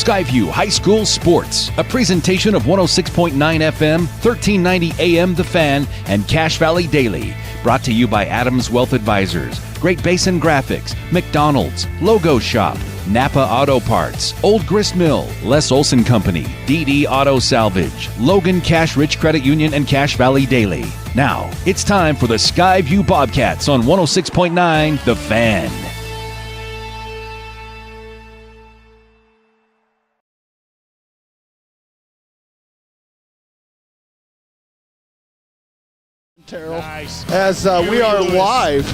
Skyview High School Sports, a presentation of 106.9 FM, 1390 AM The Fan, and Cache Valley Daily. Brought to you by Adams Wealth Advisors, Great Basin Graphics, McDonald's, Logo Shop, Napa Auto Parts, Old Grist Mill, Les Olson Company, DD Auto Salvage, Logan Cash Rich Credit Union, and Cache Valley Daily. Now, it's time for the Skyview Bobcats on 106.9 The Fan. Terrell, nice. As we are Lewis. live.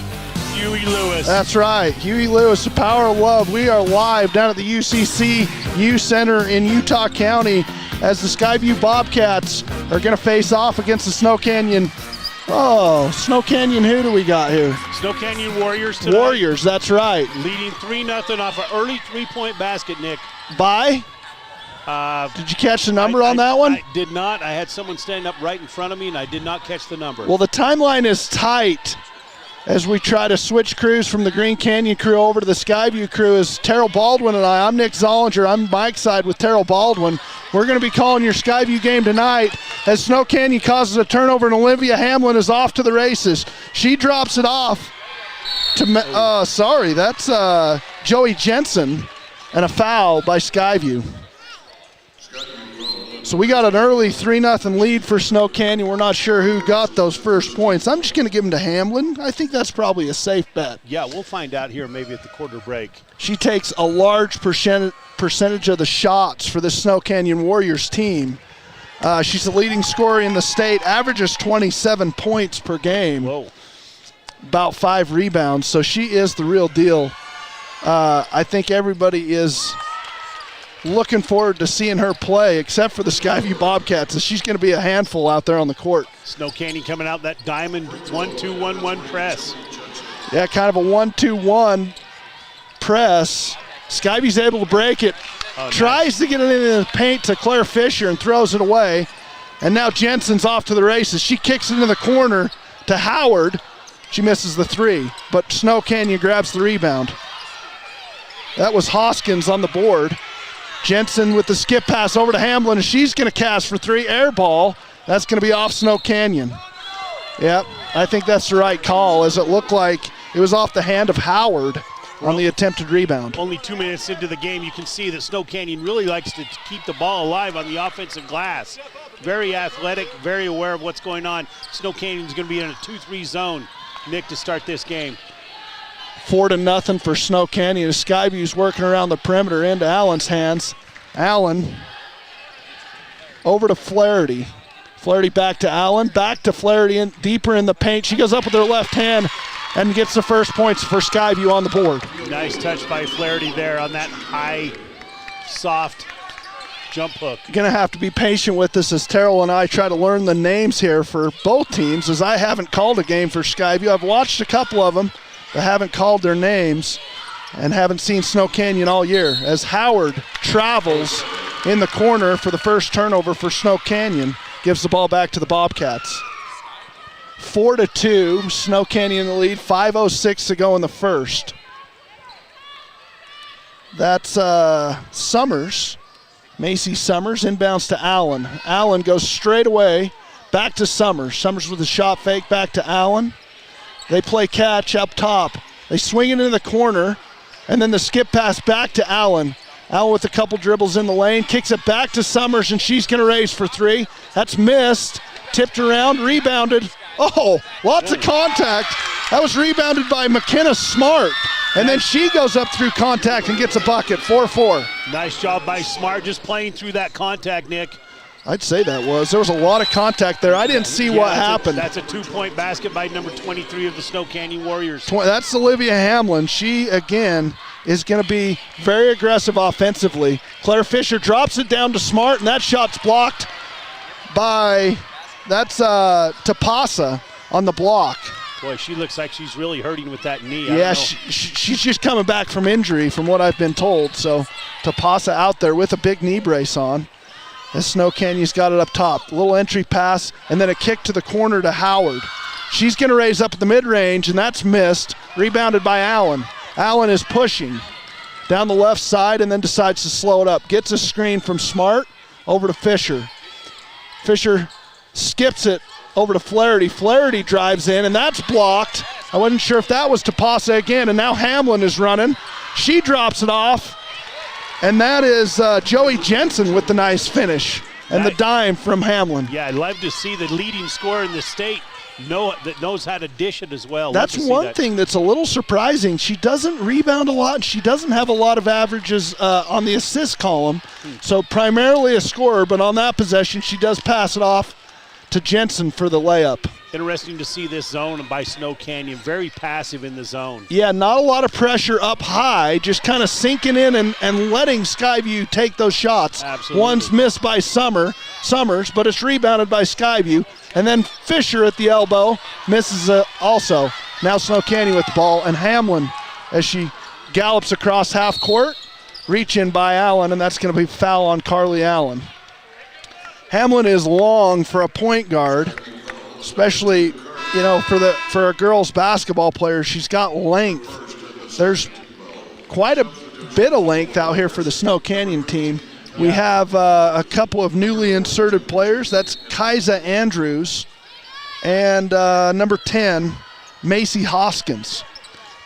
Huey Lewis. That's right. Huey Lewis, the Power of Love. We are live down at the UCC U Center in Utah County as the Skyview Bobcats are going to face off against the Snow Canyon. Oh, Snow Canyon, who do we got here? Snow Canyon Warriors tonight. Warriors, that's right. Leading 3-0 off an early three-point basket, Nick. By? Did you catch the number on that one? I did not. I had someone stand up right in front of me, and I did not catch the number. Well, the timeline is tight as we try to switch crews from the Green Canyon crew over to the Skyview crew. Is Terrell Baldwin and I. I'm Nick Zollinger. I'm Mike's side with Terrell Baldwin. We're going to be calling your Skyview game tonight as Snow Canyon causes a turnover and Olivia Hamlin is off to the races. She drops it off to, that's Joey Jensen, and a foul by Skyview. So we got an early 3-0 lead for Snow Canyon. We're not sure who got those first points. I'm just going to give them to Hamlin. I think that's probably a safe bet. Yeah, we'll find out here maybe at the quarter break. She takes a large percentage of the shots for the Snow Canyon Warriors team. She's the leading scorer in the state, averages 27 points per game. Whoa. About 5 rebounds, so she is the real deal. I think everybody is looking forward to seeing her play, except for the Skyview Bobcats, as she's going to be a handful out there on the court. Snow Canyon coming out that diamond 1-2-1-1 press. Yeah, kind of a 1-2-1 press. Skyview's able to break it. Tries to get it into the paint to Claire Fisher and throws it away. And now Jensen's off to the races. She kicks it into the corner to Howard. She misses the 3, but Snow Canyon grabs the rebound. That was Hoskins on the board. Jensen with the skip pass over to Hamlin, and she's going to cast for 3. Air ball. That's going to be off Snow Canyon. Yep, I think that's the right call, as it looked like it was off the hand of Howard on the attempted rebound. Only 2 minutes into the game, you can see that Snow Canyon really likes to keep the ball alive on the offensive glass. Very athletic, very aware of what's going on. Snow Canyon's going to be in a 2-3 zone, Nick, to start this game. 4-0 for Snow Canyon. Skyview's working around the perimeter into Allen's hands. Allen over to Flaherty. Flaherty back to Allen, back to Flaherty, deeper in the paint. She goes up with her left hand and gets the first points for Skyview on the board. Nice touch by Flaherty there on that high, soft jump hook. Going to have to be patient with us as Terrell and I try to learn the names here for both teams, as I haven't called a game for Skyview. I've watched a couple of them, but haven't called their names and haven't seen Snow Canyon all year, as Howard travels in the corner for the first turnover for Snow Canyon, gives the ball back to the Bobcats. 4-2, Snow Canyon in the lead, 5:06 to go in the first. That's Summers, Macy Summers, inbounds to Allen. Allen goes straight away, back to Summers. Summers with a shot fake, back to Allen. They play catch up top. They swing it into the corner, and then the skip pass back to Allen. Allen with a couple dribbles in the lane, kicks it back to Summers, and she's going to raise for 3. That's missed. Tipped around, rebounded. Oh, lots of contact. That was rebounded by McKenna Smart. And then she goes up through contact and gets a bucket, 4-4. Nice job by Smart, just playing through that contact, Nick. I'd say that was. There was a lot of contact there. I didn't see what happened. That's a 2-point basket by number 23 of the Snow Canyon Warriors. That's Olivia Hamlin. She, again, is going to be very aggressive offensively. Claire Fisher drops it down to Smart, and that shot's blocked by, that's Tapasa on the block. Boy, she looks like she's really hurting with that knee. Yeah, she's just coming back from injury from what I've been told. So Tapasa out there with a big knee brace on. As Snow Canyon's got it up top. A little entry pass, and then a kick to the corner to Howard. She's going to raise up at the mid-range, and that's missed. Rebounded by Allen. Allen is pushing. down the left side and then decides to slow it up. Gets a screen from Smart over to Fisher. Fisher skips it over to Flaherty. Flaherty drives in, and that's blocked. I wasn't sure if that was Tapasa again, and now Hamlin is running. She drops it off, and that is Joey Jensen with the nice finish and the dime from Hamlin. Yeah, I'd love to see the leading scorer in the state that knows how to dish it as well. That's one thing that's a little surprising. She doesn't rebound a lot, and she doesn't have a lot of averages on the assist column. So primarily a scorer, but on that possession, she does pass it off to Jensen for the layup. Interesting to see this zone by Snow Canyon. Very passive in the zone. Yeah, not a lot of pressure up high, just kind of sinking in and letting Skyview take those shots. Absolutely. One's missed by Summers, but it's rebounded by Skyview. And then Fisher at the elbow misses also. Now Snow Canyon with the ball, and Hamlin as she gallops across half court. Reach in by Allen, and that's going to be foul on Carly Allen. Hamlin is long for a point guard, especially, for a girls basketball player. She's got length. There's quite a bit of length out here for the Snow Canyon team. We have a couple of newly inserted players. That's Kiza Andrews and number 10, Macy Hoskins.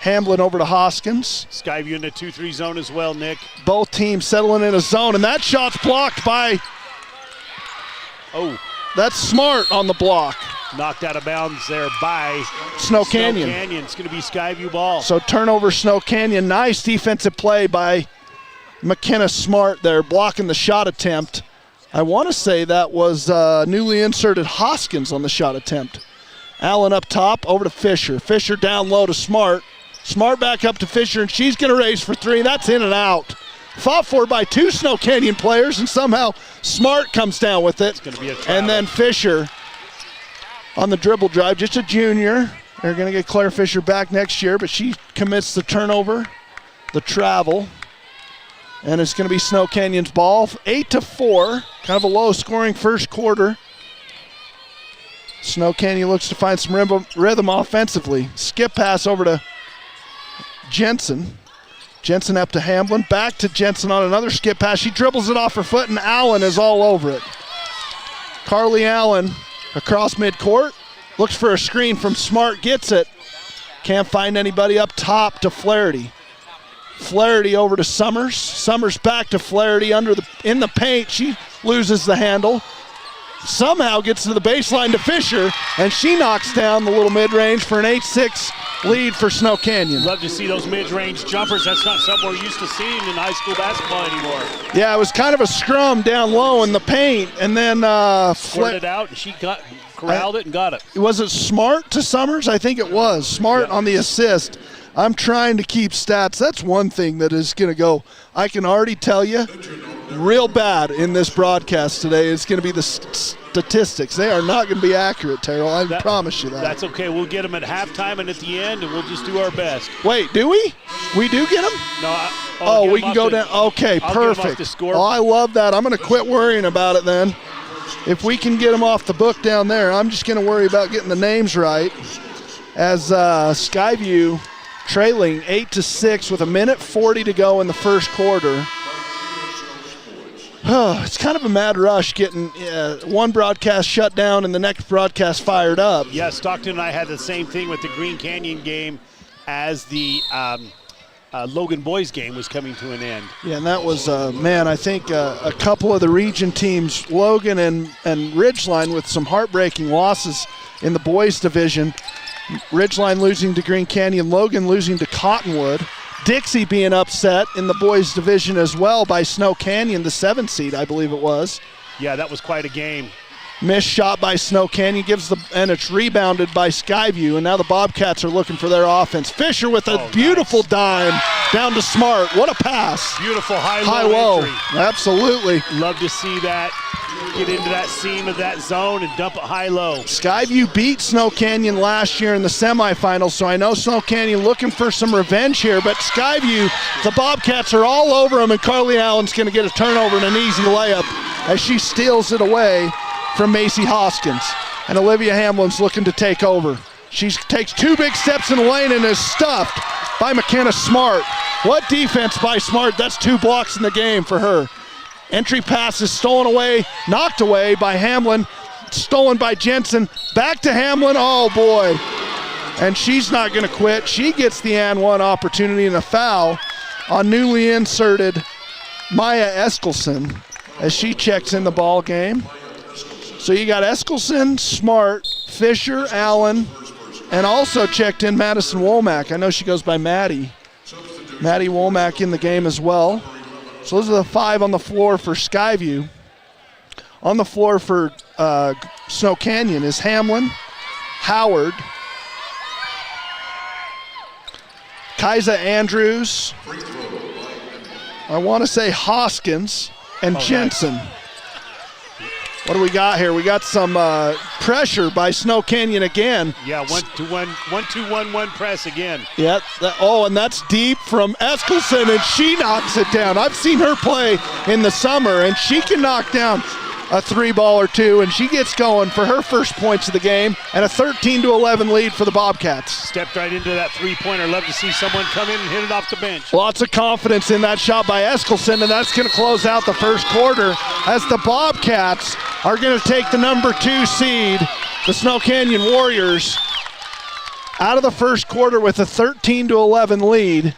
Hamlin over to Hoskins. Skyview in the 2-3 zone as well, Nick. Both teams settling in a zone, and that shot's blocked by... Oh. That's Smart on the block. Knocked out of bounds there by Snow Canyon. Snow Canyon. It's going to be Skyview ball. So turnover Snow Canyon. Nice defensive play by McKenna Smart there, blocking the shot attempt. I want to say that was newly inserted Hoskins on the shot attempt. Allen up top, over to Fisher. Fisher down low to Smart. Smart back up to Fisher, and she's going to raise for three. That's in and out. Fought for by two Snow Canyon players, and somehow Smart comes down with it. It's going to be a travel. And then Fisher on the dribble drive, just a junior. They're going to get Claire Fisher back next year, but she commits the turnover, the travel. And it's going to be Snow Canyon's ball. 8-4, kind of a low-scoring first quarter. Snow Canyon looks to find some rhythm offensively. Skip pass over to Jensen. Jensen up to Hamlin. Back to Jensen on another skip pass. She dribbles it off her foot, and Allen is all over it. Carly Allen across midcourt. Looks for a screen from Smart. Gets it. Can't find anybody up top to Flaherty. Flaherty over to Summers. Summers back to Flaherty in the paint. She loses the handle. Somehow gets to the baseline to Fisher, and she knocks down the little mid-range for an 8-6 lead for Snow Canyon. Love to see those mid-range jumpers. That's not something we're used to seeing in high school basketball anymore. Yeah, it was kind of a scrum down low in the paint, and then squirted out, and she corralled it and got it. Was it Smart to Summers? I think it was. Smart on the assist. I'm trying to keep stats. That's one thing that is going to go, I can already tell you, real bad in this broadcast today. It's going to be the statistics. They are not going to be accurate, Terrell. I promise you that. That's okay. We'll get them at halftime and at the end, and we'll just do our best. Wait, do we? We do get them? No. We can go down. Okay, perfect. Oh, I love that. I'm going to quit worrying about it then. If we can get them off the book down there, I'm just going to worry about getting the names right. As Skyview trailing 8-6 with 1:40 to go in the first quarter. It's kind of a mad rush getting one broadcast shut down and the next broadcast fired up. Yeah, Stockton and I had the same thing with the Green Canyon game as the Logan boys game was coming to an end. Yeah, and that was, I think a couple of the region teams, Logan and Ridgeline, with some heartbreaking losses in the boys division. Ridgeline losing to Green Canyon, Logan losing to Cottonwood. Dixie being upset in the boys division as well by Snow Canyon, the 7th seed, I believe it was. Yeah, that was quite a game. Missed shot by Snow Canyon, and it's rebounded by Skyview, and now the Bobcats are looking for their offense. Fisher with a beautiful dime down to Smart. What a pass. Beautiful high-low entry. Absolutely. Love to see that. Get into that seam of that zone and dump it high-low. Skyview beat Snow Canyon last year in the semifinals, so I know Snow Canyon looking for some revenge here, but Skyview, the Bobcats are all over them, and Carly Allen's going to get a turnover and an easy layup as she steals it away from Macy Hoskins. And Olivia Hamlin's looking to take over. She takes two big steps in the lane and is stuffed by McKenna Smart. What defense by Smart. That's 2 blocks in the game for her. Entry pass is stolen away, knocked away by Hamlin, stolen by Jensen. Back to Hamlin, oh boy. And she's not gonna quit. She gets the and one opportunity and a foul on newly inserted Maya Eskelson as she checks in the ball game. So you got Eskelson, Smart, Fisher, Allen, and also checked in Madison Womack. I know she goes by Maddie. Maddie Womack in the game as well. So those are the 5 on the floor for Skyview. On the floor for Snow Canyon is Hamlin, Howard, Kaisa Andrews, I want to say Hoskins, and Jensen. Nice. What do we got here? We got some pressure by Snow Canyon again. Yeah, 1-2-1-1 press again. Yeah. And that's deep from Eskelson, and she knocks it down. I've seen her play in the summer, and she can knock down a 3-ball or 2, and she gets going for her first points of the game, and a 13-11 lead for the Bobcats. Stepped right into that 3-pointer. Love to see someone come in and hit it off the bench. Lots of confidence in that shot by Eskelson, and that's going to close out the first quarter as the Bobcats are going to take the number 2 seed, the Snow Canyon Warriors, out of the first quarter with a 13-11 lead.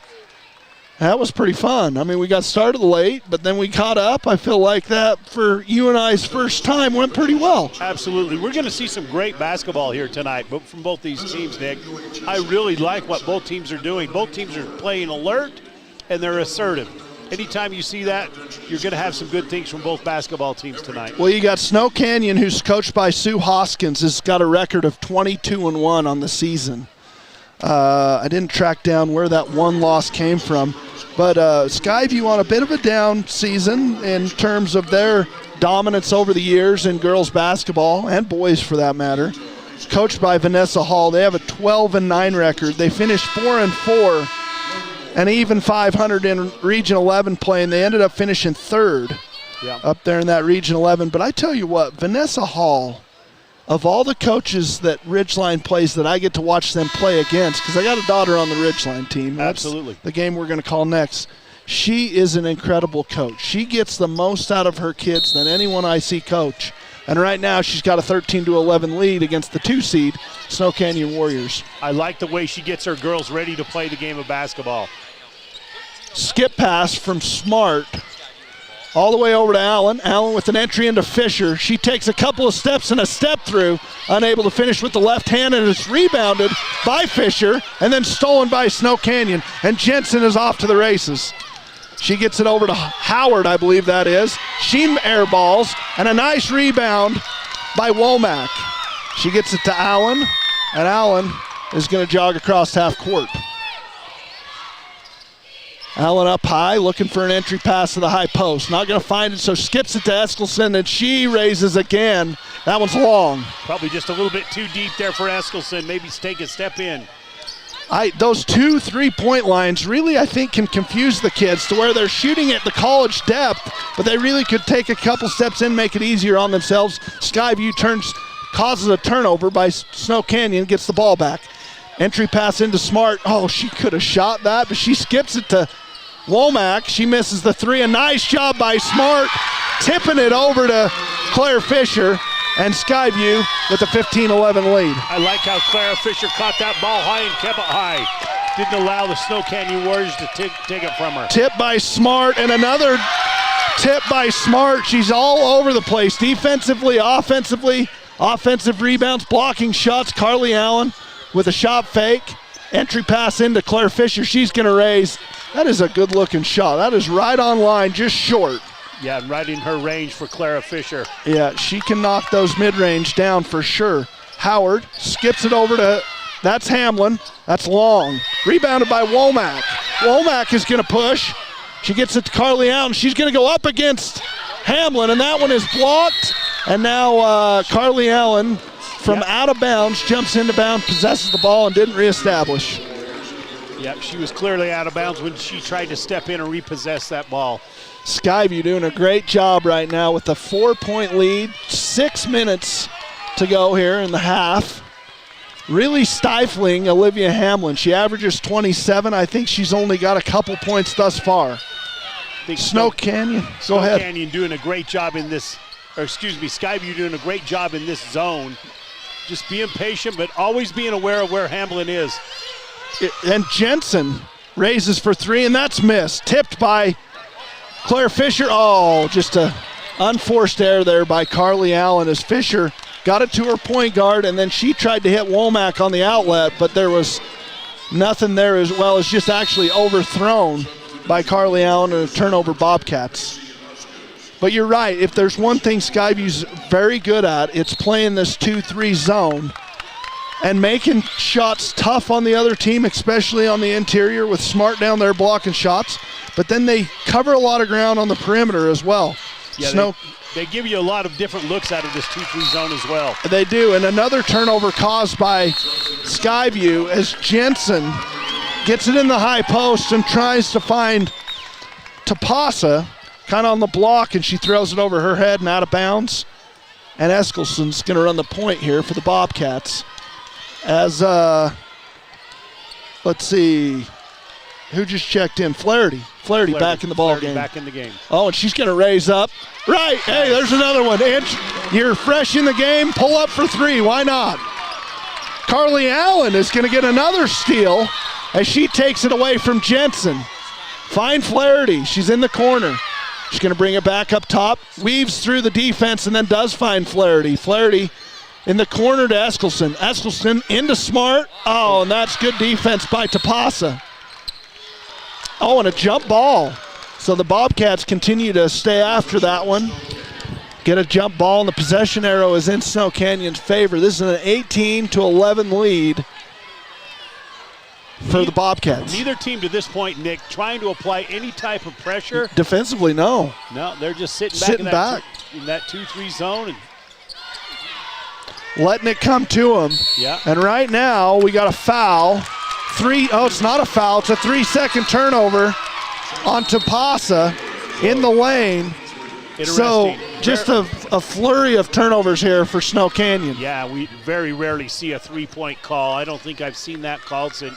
That was pretty fun. I mean, we got started late, but then we caught up. I feel like that for you and I's first time went pretty well. Absolutely. We're going to see some great basketball here tonight from both these teams, Nick. I really like what both teams are doing. Both teams are playing alert, and they're assertive. Anytime you see that, you're going to have some good things from both basketball teams tonight. Well, you got Snow Canyon, who's coached by Sue Hoskins, has got a record of 22-1 on the season. I didn't track down where that one loss came from. But Skyview on a bit of a down season in terms of their dominance over the years in girls basketball, and boys for that matter. Coached by Vanessa Hall. They have a 12-9 record. They finished 4-4 and even 500 in Region 11 play, and they ended up finishing 3rd up there in that Region 11. But I tell you what, Vanessa Hall, of all the coaches that Ridgeline plays that I get to watch them play against, because I got a daughter on the Ridgeline team. That's absolutely the game we're going to call next. She is an incredible coach. She gets the most out of her kids than anyone I see coach. And right now she's got a 13-11 lead against the 2 seed, Snow Canyon Warriors. I like the way she gets her girls ready to play the game of basketball. Skip pass from Smart all the way over to Allen. Allen with an entry into Fisher. She takes a couple of steps and a step through, unable to finish with the left hand, and it's rebounded by Fisher and then stolen by Snow Canyon. And Jensen is off to the races. She gets it over to Howard, I believe that is. She airballs, and a nice rebound by Womack. She gets it to Allen, and Allen is going to jog across half court. Allen up high, looking for an entry pass to the high post. Not going to find it, so skips it to Eskelson, and she raises again. That one's long. Probably just a little bit too deep there for Eskelson. Maybe take a step in. Those 2 3-point lines really, I think, can confuse the kids to where they're shooting at the college depth, but they really could take a couple steps in, make it easier on themselves. Skyview causes a turnover by Snow Canyon, gets the ball back. Entry pass into Smart. Oh, she could have shot that, but she skips it to Womack. She misses the 3. A nice job by Smart, tipping it over to Claire Fisher, and Skyview with a 15-11 lead. I like how Clara Fisher caught that ball high and kept it high. Didn't allow the Snow Canyon Warriors to take it from her. Tip by Smart, and another tip by Smart. She's all over the place, defensively, offensively, offensive rebounds, blocking shots. Carly Allen with a shot fake. Entry pass into Claire Fisher. She's going to raise. That is a good-looking shot. That is right on line, just short. Yeah, right in her range for Clara Fisher. Yeah, she can knock those mid-range down for sure. Howard skips it over to, that's Hamlin. That's long. Rebounded by Womack. Womack is going to push. She gets it to Carly Allen. She's going to go up against Hamlin, and that one is blocked. And now Carly Allen from out of bounds jumps into bounds, possesses the ball, and didn't reestablish. Yep, she was clearly out of bounds when she tried to step in and repossess that ball. Skyview doing a great job right now with a 4-point lead. 6 minutes to go here in the half. really stifling Olivia Hamlin. She averages 27. I think she's only got a couple points thus far. Snow Canyon, go ahead. Snow Canyon doing a great job in this, or excuse me, Skyview doing a great job in this zone. Just being patient, but always being aware of where Hamlin is. And Jensen raises for three, and that's missed. Tipped by Claire Fisher. Oh, just a unforced error there by Carly Allen as Fisher got it to her point guard, and then she tried to hit Womack on the outlet, but there was nothing there as well as just actually overthrown by Carly Allen and a turnover Bobcats. But you're right, if there's one thing Skyview's very good at, it's playing this 2-3 zone and making shots tough on the other team, especially on the interior with Smart down there blocking shots. But then they cover a lot of ground on the perimeter as well. Yeah, they give you a lot of different looks out of this 2-3 zone as well. They do, and another turnover caused by Skyview as Jensen gets it in the high post and tries to find Tapasa kind of on the block, and she throws it over her head and out of bounds. And Eskilsson's going to run the point here for the Bobcats. As, let's see, who just checked in? Flaherty. Flaherty back in the ball game. Back in the game. Oh, and she's going to raise up. Right, hey, there's another one. You're fresh in the game, pull up for three, why not? Carly Allen is going to get another steal as she takes it away from Jensen. Find Flaherty, she's in the corner. She's going to bring it back up top, weaves through the defense, and then does find Flaherty. Flaherty in the corner to Eskilsson. Eskilsson into Smart. Oh, and that's good defense by Tapasa. Oh, and a jump ball. So the Bobcats continue to stay after that one. Get a jump ball, and the possession arrow is in Snow Canyon's favor. This is an 18-11 lead for the Bobcats. Neither team to this point, Nick, trying to apply any type of pressure. Defensively, no. No, they're just sitting back in that 2-3 zone. And letting it come to them. Yeah. And right now, we got a foul. It's not a foul. It's a 3-second turnover on Tapasa in the lane. So just a flurry of turnovers here for Snow Canyon. Yeah, we very rarely see a three-point call. I don't think I've seen that called since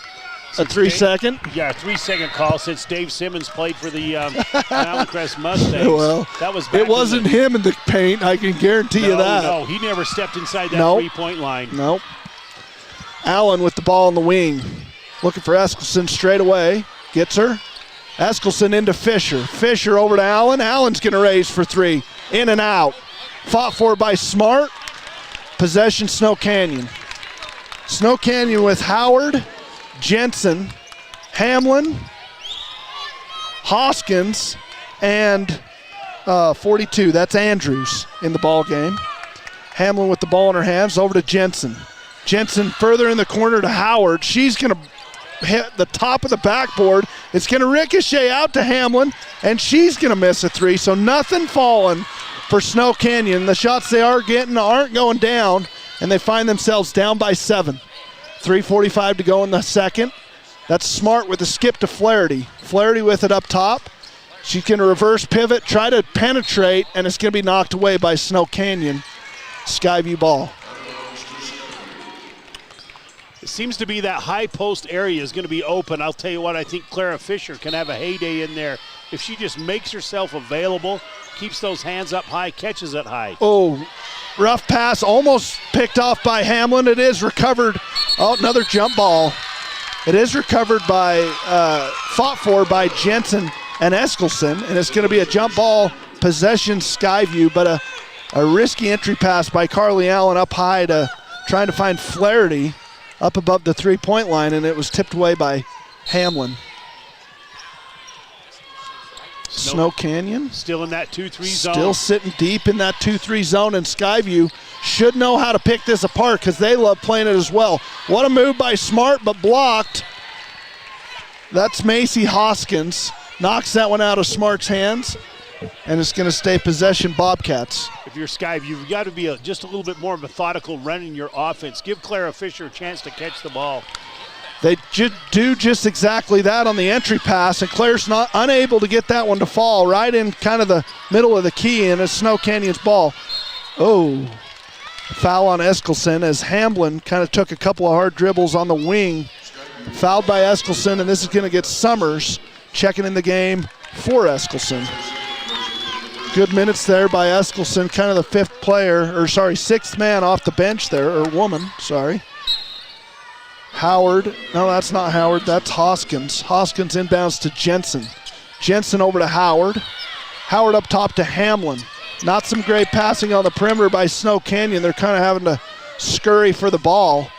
a 3-second? Yeah, a 3-second call since Dave Simmons played for the Mountain Crest Mustangs. Well, that was it wasn't him in the paint, I can guarantee you that. No, he never stepped inside that three-point line. Nope. Allen with the ball in the wing. Looking for Eskilsson straight away. Gets her. Eskilsson into Fisher. Fisher over to Allen. Allen's going to raise for three. In and out. Fought for by Smart. Possession Snow Canyon. Snow Canyon with Howard, Jensen, Hamlin, Hoskins, and 42. That's Andrews in the ball game. Hamlin with the ball in her hands. Over to Jensen. Jensen further in the corner to Howard. She's going to hit the top of the backboard. It's going to ricochet out to Hamlin, and she's going to miss a three. So nothing falling for Snow Canyon. The shots they are getting aren't going down, and they find themselves down by 7. 3:45 to go in the second. That's Smart with a skip to Flaherty. Flaherty with it up top. She's going to reverse pivot, try to penetrate, and it's going to be knocked away by Snow Canyon. Skyview ball. It seems to be that high post area is going to be open. I'll tell you what, I think Clara Fisher can have a heyday in there if she just makes herself available, keeps those hands up high, catches it high. Oh, rough pass, almost picked off by Hamlin. It is recovered. Oh, another jump ball. It is recovered by, fought for by Jensen and Eskilsson, and it's going to be a jump ball possession Skyview, but a risky entry pass by Carly Allen up high to trying to find Flaherty up above the three-point line, and it was tipped away by Hamlin. Snow Canyon. Still in that 2-3 zone. Still sitting deep in that 2-3 zone, and Skyview should know how to pick this apart because they love playing it as well. What a move by Smart, but blocked. That's Macy Hoskins. Knocks that one out of Smart's hands, and it's going to stay possession Bobcats. If you're Skyview, you've got to be just a little bit more methodical running your offense. Give Clara Fisher a chance to catch the ball. They do just exactly that on the entry pass, and Claire's not unable to get that one to fall right in kind of the middle of the key, and it's Snow Canyon's ball. Oh, Foul on Eskelson as Hamblin kind of took a couple of hard dribbles on the wing. Fouled by Eskelson, and this is going to get Summers checking in the game for Eskelson. Good minutes there by Eskelson, kind of the sixth man off the bench there, or woman, sorry. Howard, no, that's not Howard, that's Hoskins. Hoskins inbounds to Jensen. Jensen over to Howard. Howard up top to Hamlin. Not some great passing on the perimeter by Snow Canyon. They're kind of having to scurry for the ball.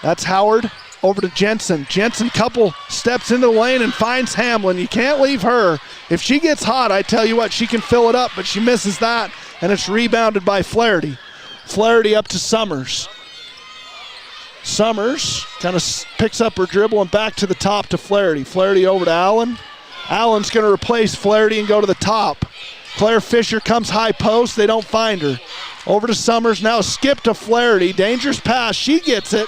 That's Howard over to Jensen. Jensen couple steps into the lane and finds Hamlin. You can't leave her. If she gets hot, I tell you what, she can fill it up, but she misses that, and it's rebounded by Flaherty. Flaherty up to Summers. Summers kind of picks up her dribble and back to the top to Flaherty. Flaherty over to Allen. Allen's going to replace Flaherty and go to the top. Claire Fisher comes high post. They don't find her. Over to Summers. Now skip to Flaherty. Dangerous pass. She gets it.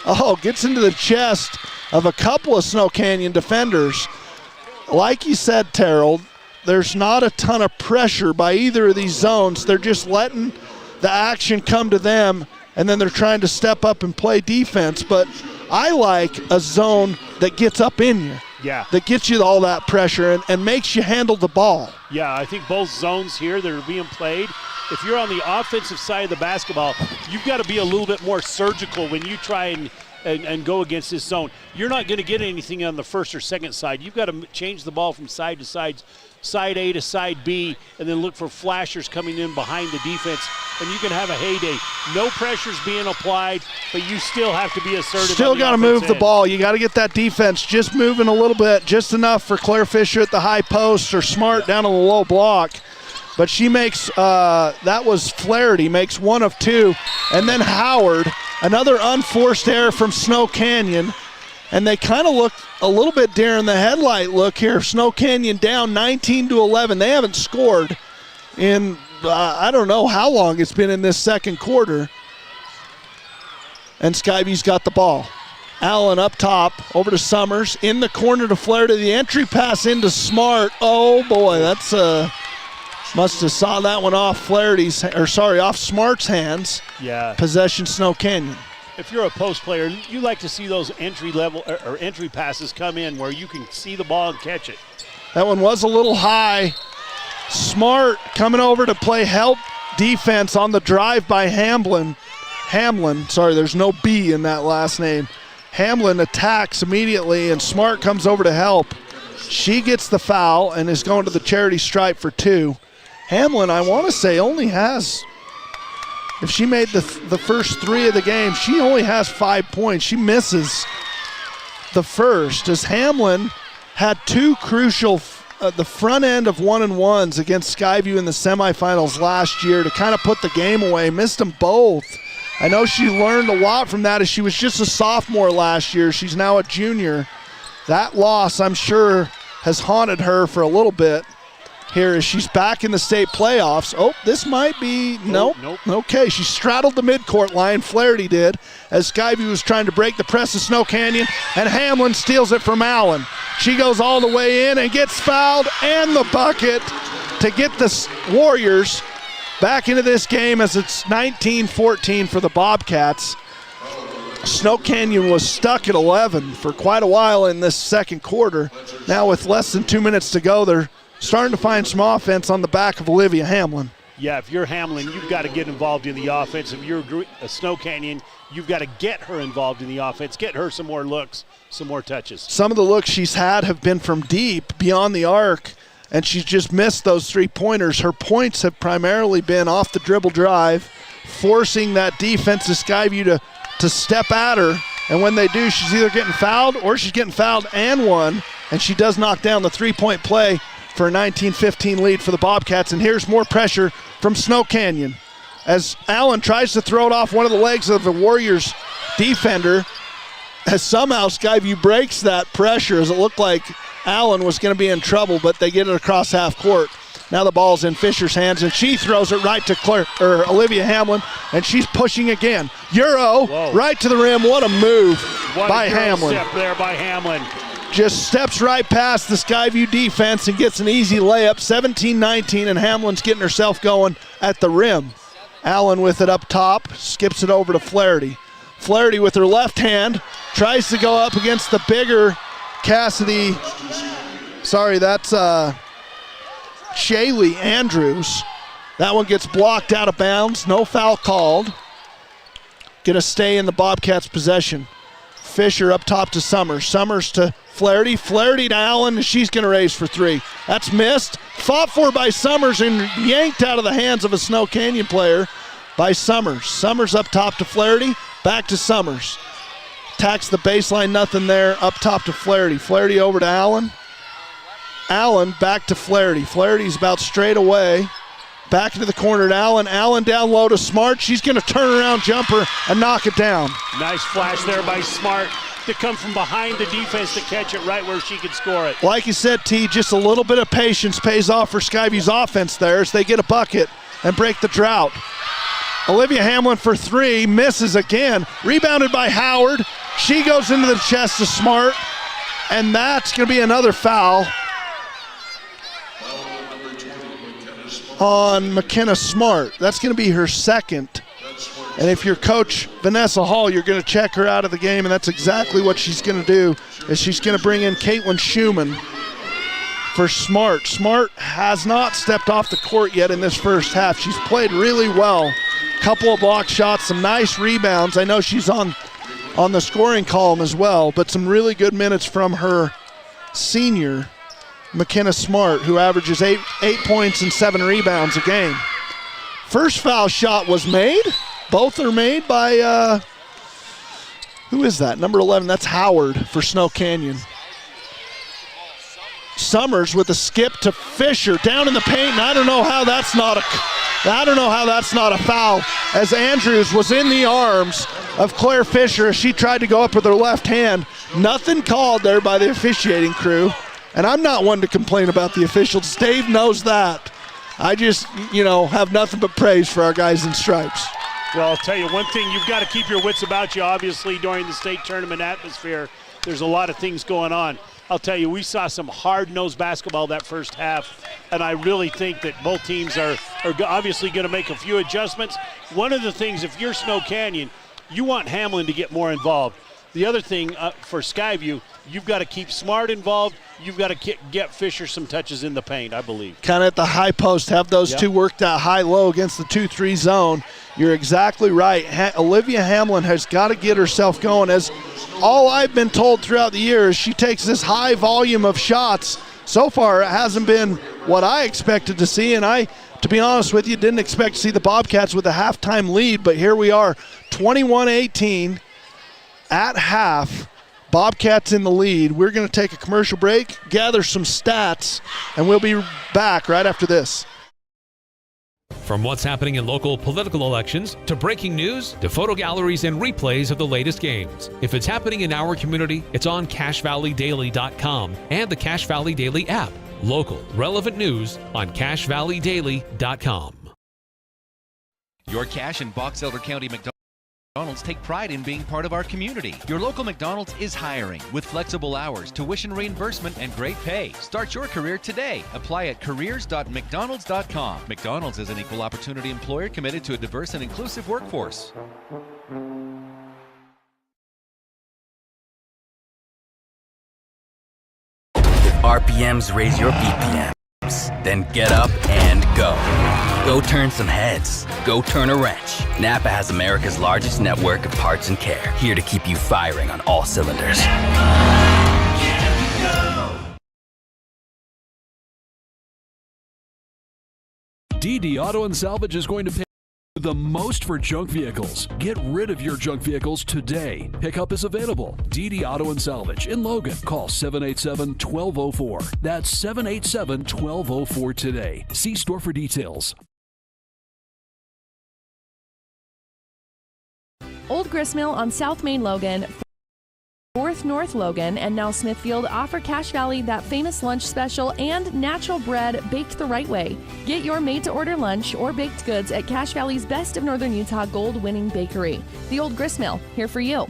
Oh, gets into the chest of a couple of Snow Canyon defenders. Like you said, Terrell, there's not a ton of pressure by either of these zones. They're just letting the action come to them, and then they're trying to step up and play defense. But I like a zone that gets up in you. Yeah. That gets you all that pressure and makes you handle the ball. Yeah, I think both zones here that are being played, if you're on the offensive side of the basketball, you've got to be a little bit more surgical when you try and go against this zone. You're not going to get anything on the first or second side. You've got to change the ball from side to side, side A to side B, and then look for flashers coming in behind the defense, and you can have a heyday. No pressure's being applied, but you still have to be assertive. Still got to move the ball. You got to get that defense just moving a little bit, just enough for Claire Fisher at the high post or Smart down on the low block. But she makes, that was Flaherty, makes one of two. And then Howard, another unforced error from Snow Canyon. And they kind of look a little bit deer in the headlight look here. Snow Canyon down 19-11. They haven't scored in, I don't know how long it's been in this second quarter. And Skyview's got the ball. Allen up top, over to Summers. In the corner to Flaherty. The entry pass into Smart. Oh, boy, that's must have saw that one off off Smart's hands. Yeah. Possession, Snow Canyon. If you're a post player, you like to see those entry level or entry passes come in where you can see the ball and catch it. That one was a little high. Smart coming over to play help defense on the drive by Hamlin. There's no B in that last name. Hamlin attacks immediately, and Smart comes over to help. She gets the foul and is going to the charity stripe for two. Hamlin, I want to say, only has, if she made the first three of the game, she only has 5 points. She misses the first, as Hamlin had two crucial, the front end of 1-and-1s against Skyview in the semifinals last year to kind of put the game away. Missed them both. I know she learned a lot from that as she was just a sophomore last year. She's now a junior. That loss, I'm sure, has haunted her for a little bit here as she's back in the state playoffs. Oh, this might be, nope. Okay, she straddled the midcourt line, Flaherty did, as Skyview was trying to break the press of Snow Canyon, and Hamlin steals it from Allen. She goes all the way in and gets fouled, and the bucket to get the Warriors back into this game as it's 19-14 for the Bobcats. Snow Canyon was stuck at 11 for quite a while in this second quarter. Now with less than 2 minutes to go, they're starting to find some offense on the back of Olivia Hamlin. Yeah, if you're Hamlin, you've got to get involved in the offense. If you're a Snow Canyon, you've got to get her involved in the offense, get her some more looks, some more touches. Some of the looks she's had have been from deep, beyond the arc, and she's just missed those three-pointers. Her points have primarily been off the dribble drive, forcing that defensive Skyview to step at her, and when they do, she's either getting fouled or she's getting fouled and one, and she does knock down the three-point play for a 19-15 lead for the Bobcats. And here's more pressure from Snow Canyon as Allen tries to throw it off one of the legs of the Warriors defender, as somehow Skyview breaks that pressure, as it looked like Allen was going to be in trouble, but they get it across half court. Now the ball's in Fisher's hands, and she throws it right to Olivia Hamlin, and she's pushing again. Euro, right to the rim. What a move by Hamlin. Step there by Hamlin. Just steps right past the Skyview defense and gets an easy layup, 17-19, and Hamlin's getting herself going at the rim. Allen with it up top, skips it over to Flaherty. Flaherty with her left hand tries to go up against the bigger Cassidy. Sorry, that's Shaylee Andrews. That one gets blocked out of bounds. No foul called. Going to stay in the Bobcats' possession. Fisher up top to Summers. Summers to Flaherty. Flaherty to Allen, and she's going to raise for three. That's missed. Fought for by Summers and yanked out of the hands of a Snow Canyon player by Summers. Summers up top to Flaherty. Back to Summers. Attacks the baseline, nothing there. Up top to Flaherty. Flaherty over to Allen. Allen back to Flaherty. Flaherty's about straight away. Back into the corner to Allen. Allen down low to Smart. She's going to turn around jumper and knock it down. Nice flash there by Smart to come from behind the defense to catch it right where she could score it. Like you said, T, just a little bit of patience pays off for Skyview's offense there as they get a bucket and break the drought. Olivia Hamlin for three, misses again. Rebounded by Howard. She goes into the chest of Smart, and that's going to be another foul on McKenna Smart. That's going to be her second. And if you're Coach Vanessa Hall, you're going to check her out of the game, and that's exactly what she's going to do, is she's going to bring in Caitlin Schumann for Smart. Smart has not stepped off the court yet in this first half. She's played really well. Couple of block shots, some nice rebounds. I know she's on the scoring column as well, but some really good minutes from her senior, McKenna Smart, who averages 8 points and 7 rebounds a game. First foul shot was made. Both are made by, who is that? Number 11, that's Howard for Snow Canyon. Summers with a skip to Fisher down in the paint, and I don't know how that's not a foul, as Andrews was in the arms of Claire Fisher as she tried to go up with her left hand. Nothing called there by the officiating crew. And I'm not one to complain about the officials. Dave knows that. I just, have nothing but praise for our guys in stripes. Well, I'll tell you one thing, you've got to keep your wits about you, obviously, during the state tournament atmosphere. There's a lot of things going on. I'll tell you, we saw some hard-nosed basketball that first half, and I really think that both teams are obviously going to make a few adjustments. One of the things, if you're Snow Canyon, you want Hamlin to get more involved. The other thing for Skyview, you've got to keep Smart involved. You've got to get Fisher some touches in the paint, I believe. Kind of at the high post, have those two worked out high-low against the 2-3 zone. You're exactly right. Olivia Hamlin has got to get herself going. As all I've been told throughout the year is she takes this high volume of shots. So far, it hasn't been what I expected to see, and I, to be honest with you, didn't expect to see the Bobcats with a halftime lead, but here we are, 21-18 at half. Bobcats in the lead. We're going to take a commercial break, gather some stats, and we'll be back right after this. From what's happening in local political elections, to breaking news, to photo galleries and replays of the latest games. If it's happening in our community, it's on CashValleyDaily.com and the Cache Valley Daily app. Local, relevant news on CashValleyDaily.com. Your Cache and Box Elder County McDonald's take pride in being part of our community. Your local McDonald's is hiring with flexible hours, tuition reimbursement, and great pay. Start your career today. Apply at careers.mcdonalds.com. McDonald's is an equal opportunity employer committed to a diverse and inclusive workforce. If RPMs raise your BPMs, then get up and go. Go turn some heads. Go turn a wrench. Napa has America's largest network of parts and care, here to keep you firing on all cylinders. DD Auto and Salvage is going to pay the most for junk vehicles. Get rid of your junk vehicles today. Pickup is available. DD Auto and Salvage in Logan. Call 787-1204. That's 787-1204 today. See store for details. Old Gristmill on South Main Logan, 4th North Logan, and now Smithfield offer Cache Valley that famous lunch special and natural bread baked the right way. Get your made-to-order lunch or baked goods at Cache Valley's Best of Northern Utah gold-winning bakery. The Old Gristmill, here for you.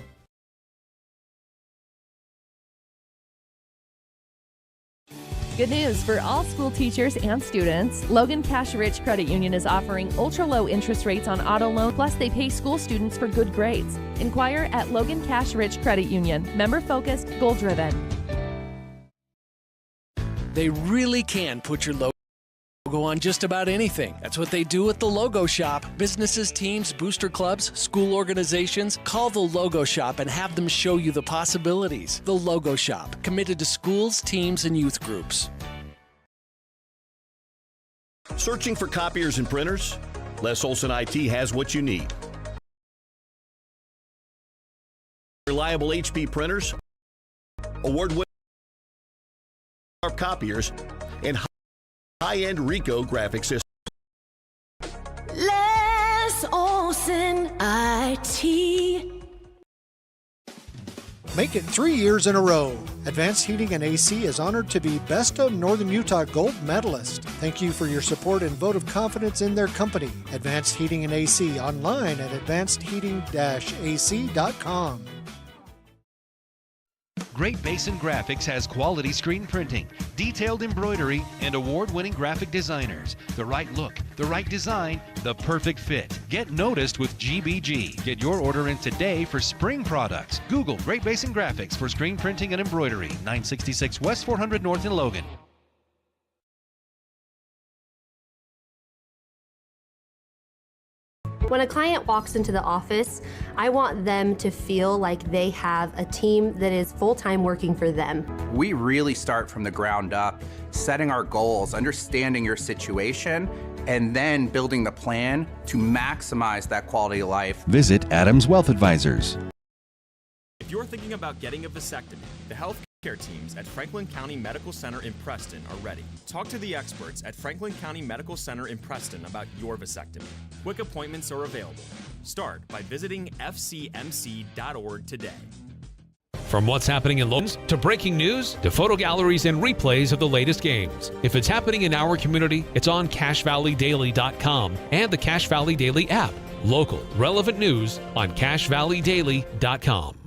Good news for all school teachers and students. Logan Cash Rich Credit Union is offering ultra-low interest rates on auto loan, plus they pay school students for good grades. Inquire at Logan Cash Rich Credit Union. Member-focused, goal-driven. They really can put your logo on just about anything. That's what they do at the Logo Shop. Businesses, teams, booster clubs, school organizations, call the Logo Shop and have them show you the possibilities. The Logo Shop, committed to schools, teams, and youth groups. Searching for copiers and printers? Les Olson IT has what you need. Reliable HP printers, award-winning copiers, and high-end Ricoh graphic systems. Les Olson IT. Make it 3 years in a row. Advanced Heating and AC is honored to be Best of Northern Utah Gold Medalist. Thank you for your support and vote of confidence in their company. Advanced Heating and AC, online at advancedheating-ac.com. Great Basin Graphics has quality screen printing, detailed embroidery, and award-winning graphic designers. The right look, the right design, the perfect fit. Get noticed with GBG. Get your order in today for spring products. Google Great Basin Graphics for screen printing and embroidery. 966 West 400 North in Logan. When a client walks into the office, I want them to feel like they have a team that is full-time working for them. We really start from the ground up, setting our goals, understanding your situation, and then building the plan to maximize that quality of life. Visit Adams Wealth Advisors. If you're thinking about getting a vasectomy, the healthcare teams at Franklin County Medical Center in Preston are ready. Talk to the experts at Franklin County Medical Center in Preston about your vasectomy. Quick appointments are available. Start by visiting fcmc.org today. From what's happening in Logan to breaking news to photo galleries and replays of the latest games. If it's happening in our community, it's on CashValleyDaily.com and the Cache Valley Daily app. Local, relevant news on CashValleyDaily.com.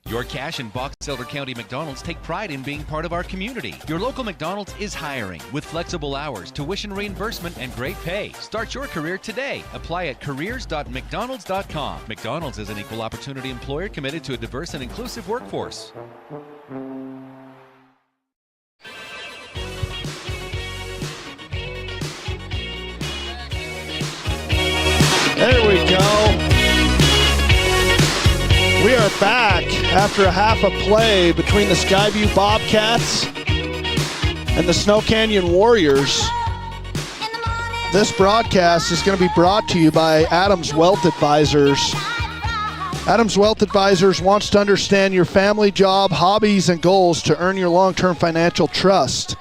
Your Cache and Box Elder County McDonald's take pride in being part of our community. Your local McDonald's is hiring with flexible hours, tuition reimbursement, and great pay. Start your career today. Apply at careers.mcdonalds.com. McDonald's is an equal opportunity employer committed to a diverse and inclusive workforce. There we go. We are back after a half a play between the Skyview Bobcats and the Snow Canyon Warriors. This broadcast is going to be brought to you by Adams Wealth Advisors. Adams Wealth Advisors wants to understand your family, job, hobbies, and goals to earn your long-term financial trust.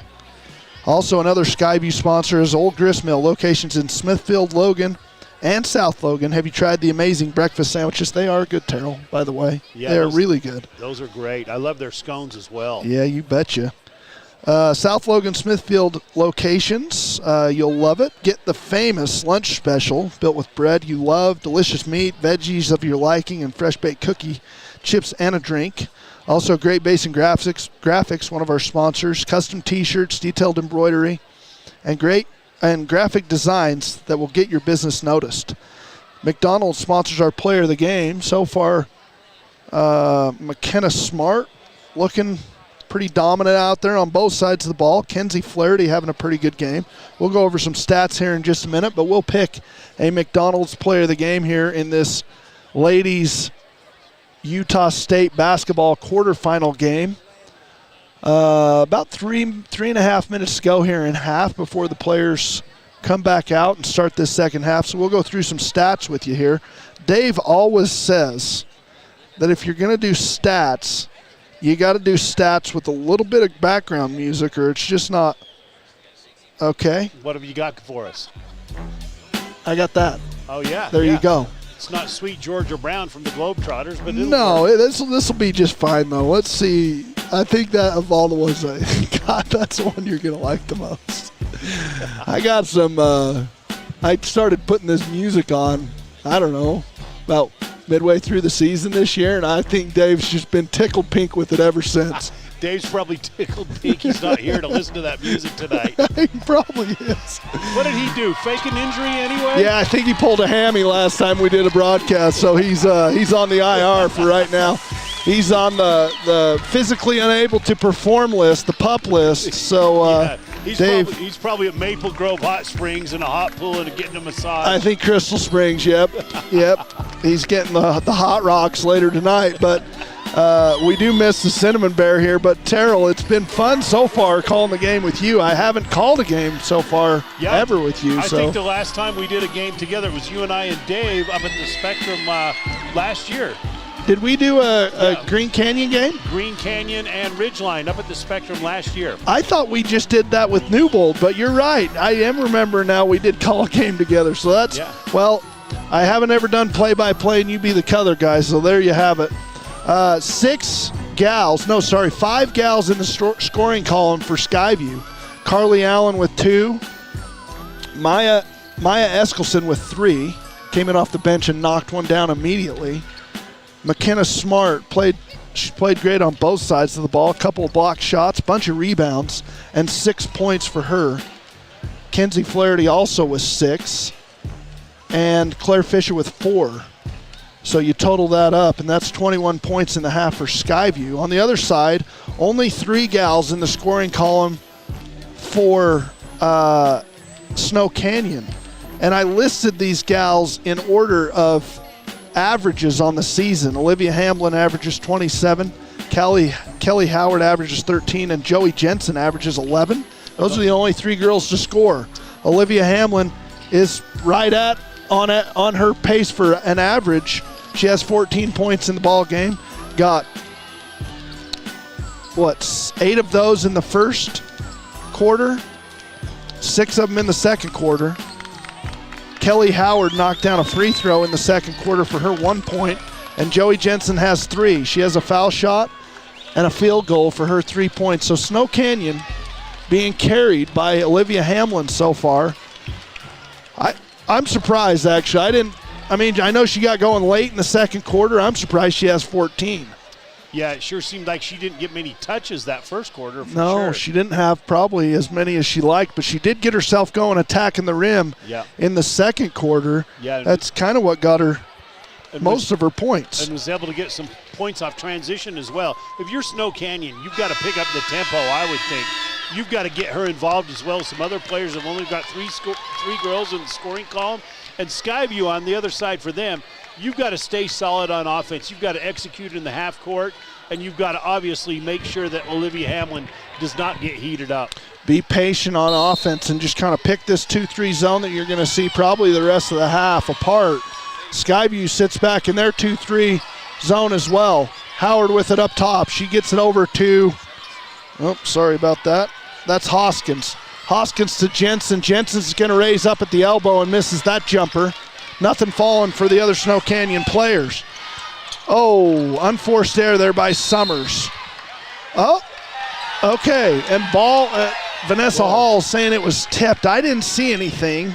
Also, another Skyview sponsor is Old Gristmill, locations in Smithfield, Logan, and South Logan. Have you tried the amazing breakfast sandwiches? They are good, Terrell, by the way. Yeah, they're really good. Those are great. I love their scones as well. Yeah, you betcha. South Logan, Smithfield locations. You'll love it. Get the famous lunch special built with bread you love, delicious meat, veggies of your liking, and fresh baked cookie, chips, and a drink. Also, Great Basin Graphics, one of our sponsors. Custom T-shirts, detailed embroidery, and graphic designs that will get your business noticed. McDonald's sponsors our player of the game. So far, McKenna Smart looking pretty dominant out there on both sides of the ball. Kenzie Flaherty having a pretty good game. We'll go over some stats here in just a minute, but we'll pick a McDonald's player of the game here in this ladies Utah State basketball quarterfinal game. About three and a half minutes to go here in half before the players come back out and start this second half. So we'll go through some stats with you here. Dave always says that if you're going to do stats, you got to do stats with a little bit of background music or it's just not okay. What have you got for us? I got that. Oh, yeah. There you go. It's not Sweet Georgia Brown from the Globetrotters, but no, this will be just fine, though. Let's see. I think that of all the ones I got, that's the one you're going to like the most. I got some, I started putting this music on, I don't know, about midway through the season this year, and I think Dave's just been tickled pink with it ever since. Dave's probably tickled pink he's not here to listen to that music tonight. He probably is. What did he do? Fake an injury anyway? Yeah, I think he pulled a hammy last time we did a broadcast, so he's on the IR for right now. He's on the physically unable to perform list, the PUP list. So Dave, he's probably at Maple Grove Hot Springs in a hot pool and getting a massage. I think Crystal Springs. Yep. He's getting the hot rocks later tonight, but. We do miss the Cinnamon Bear here, but Terrell, it's been fun so far calling the game with you. I haven't called a game so far ever with you. I think the last time we did a game together was you and I and Dave up at the Spectrum last year. Did we do a Green Canyon game? Green Canyon and Ridgeline up at the Spectrum last year. I thought we just did that with Newbold, but you're right. I am remembering now we did call a game together. So that's, well, I haven't ever done play-by-play, and you be the color guy, so there you have it. 5 gals in the scoring column for Skyview. Carly Allen with 2. Maya Eskelson with 3. Came in off the bench and knocked one down immediately. McKenna Smart she played great on both sides of the ball. A couple of blocked shots, bunch of rebounds, and 6 points for her. Kenzie Flaherty also with 6. And Claire Fisher with 4. So you total that up, and that's 21 points in the half for Skyview. On the other side, only 3 gals in the scoring column for Snow Canyon. And I listed these gals in order of averages on the season. Olivia Hamlin averages 27, Kelly Howard averages 13, and Joey Jensen averages 11. Those are the only 3 girls to score. Olivia Hamlin is right on her pace for an average. She has 14 points in the ball game. Got 8 of those in the first quarter, 6 of them in the second quarter. Kelly Howard knocked down a free throw in the second quarter for her 1 point, and Joey Jensen has 3. She has a foul shot and a field goal for her 3 points. So Snow Canyon being carried by Olivia Hamlin so far. I'm surprised, actually. I know she got going late in the second quarter. I'm surprised she has 14. Yeah, it sure seemed like she didn't get many touches that first quarter. No, she didn't have probably as many as she liked, but she did get herself going attacking the rim in the second quarter. Yeah, that's kind of what got her most of her points. And was able to get some points off transition as well. If you're Snow Canyon, you've got to pick up the tempo, I would think. You've got to get her involved as well. Some other players have only got 3 girls in the scoring column. And Skyview on the other side for them, you've got to stay solid on offense. You've got to execute in the half court, and you've got to obviously make sure that Olivia Hamlin does not get heated up. Be patient on offense and just kind of pick this 2-3 zone that you're going to see probably the rest of the half apart. Skyview sits back in their 2-3 zone as well. Howard with it up top. She gets it over to, sorry about that. That's Hoskins. Hoskins to Jensen. Jensen's going to raise up at the elbow and misses that jumper. Nothing falling for the other Snow Canyon players. Oh, unforced error there by Summers. Oh, okay. And ball, Vanessa Hall saying it was tipped. I didn't see anything,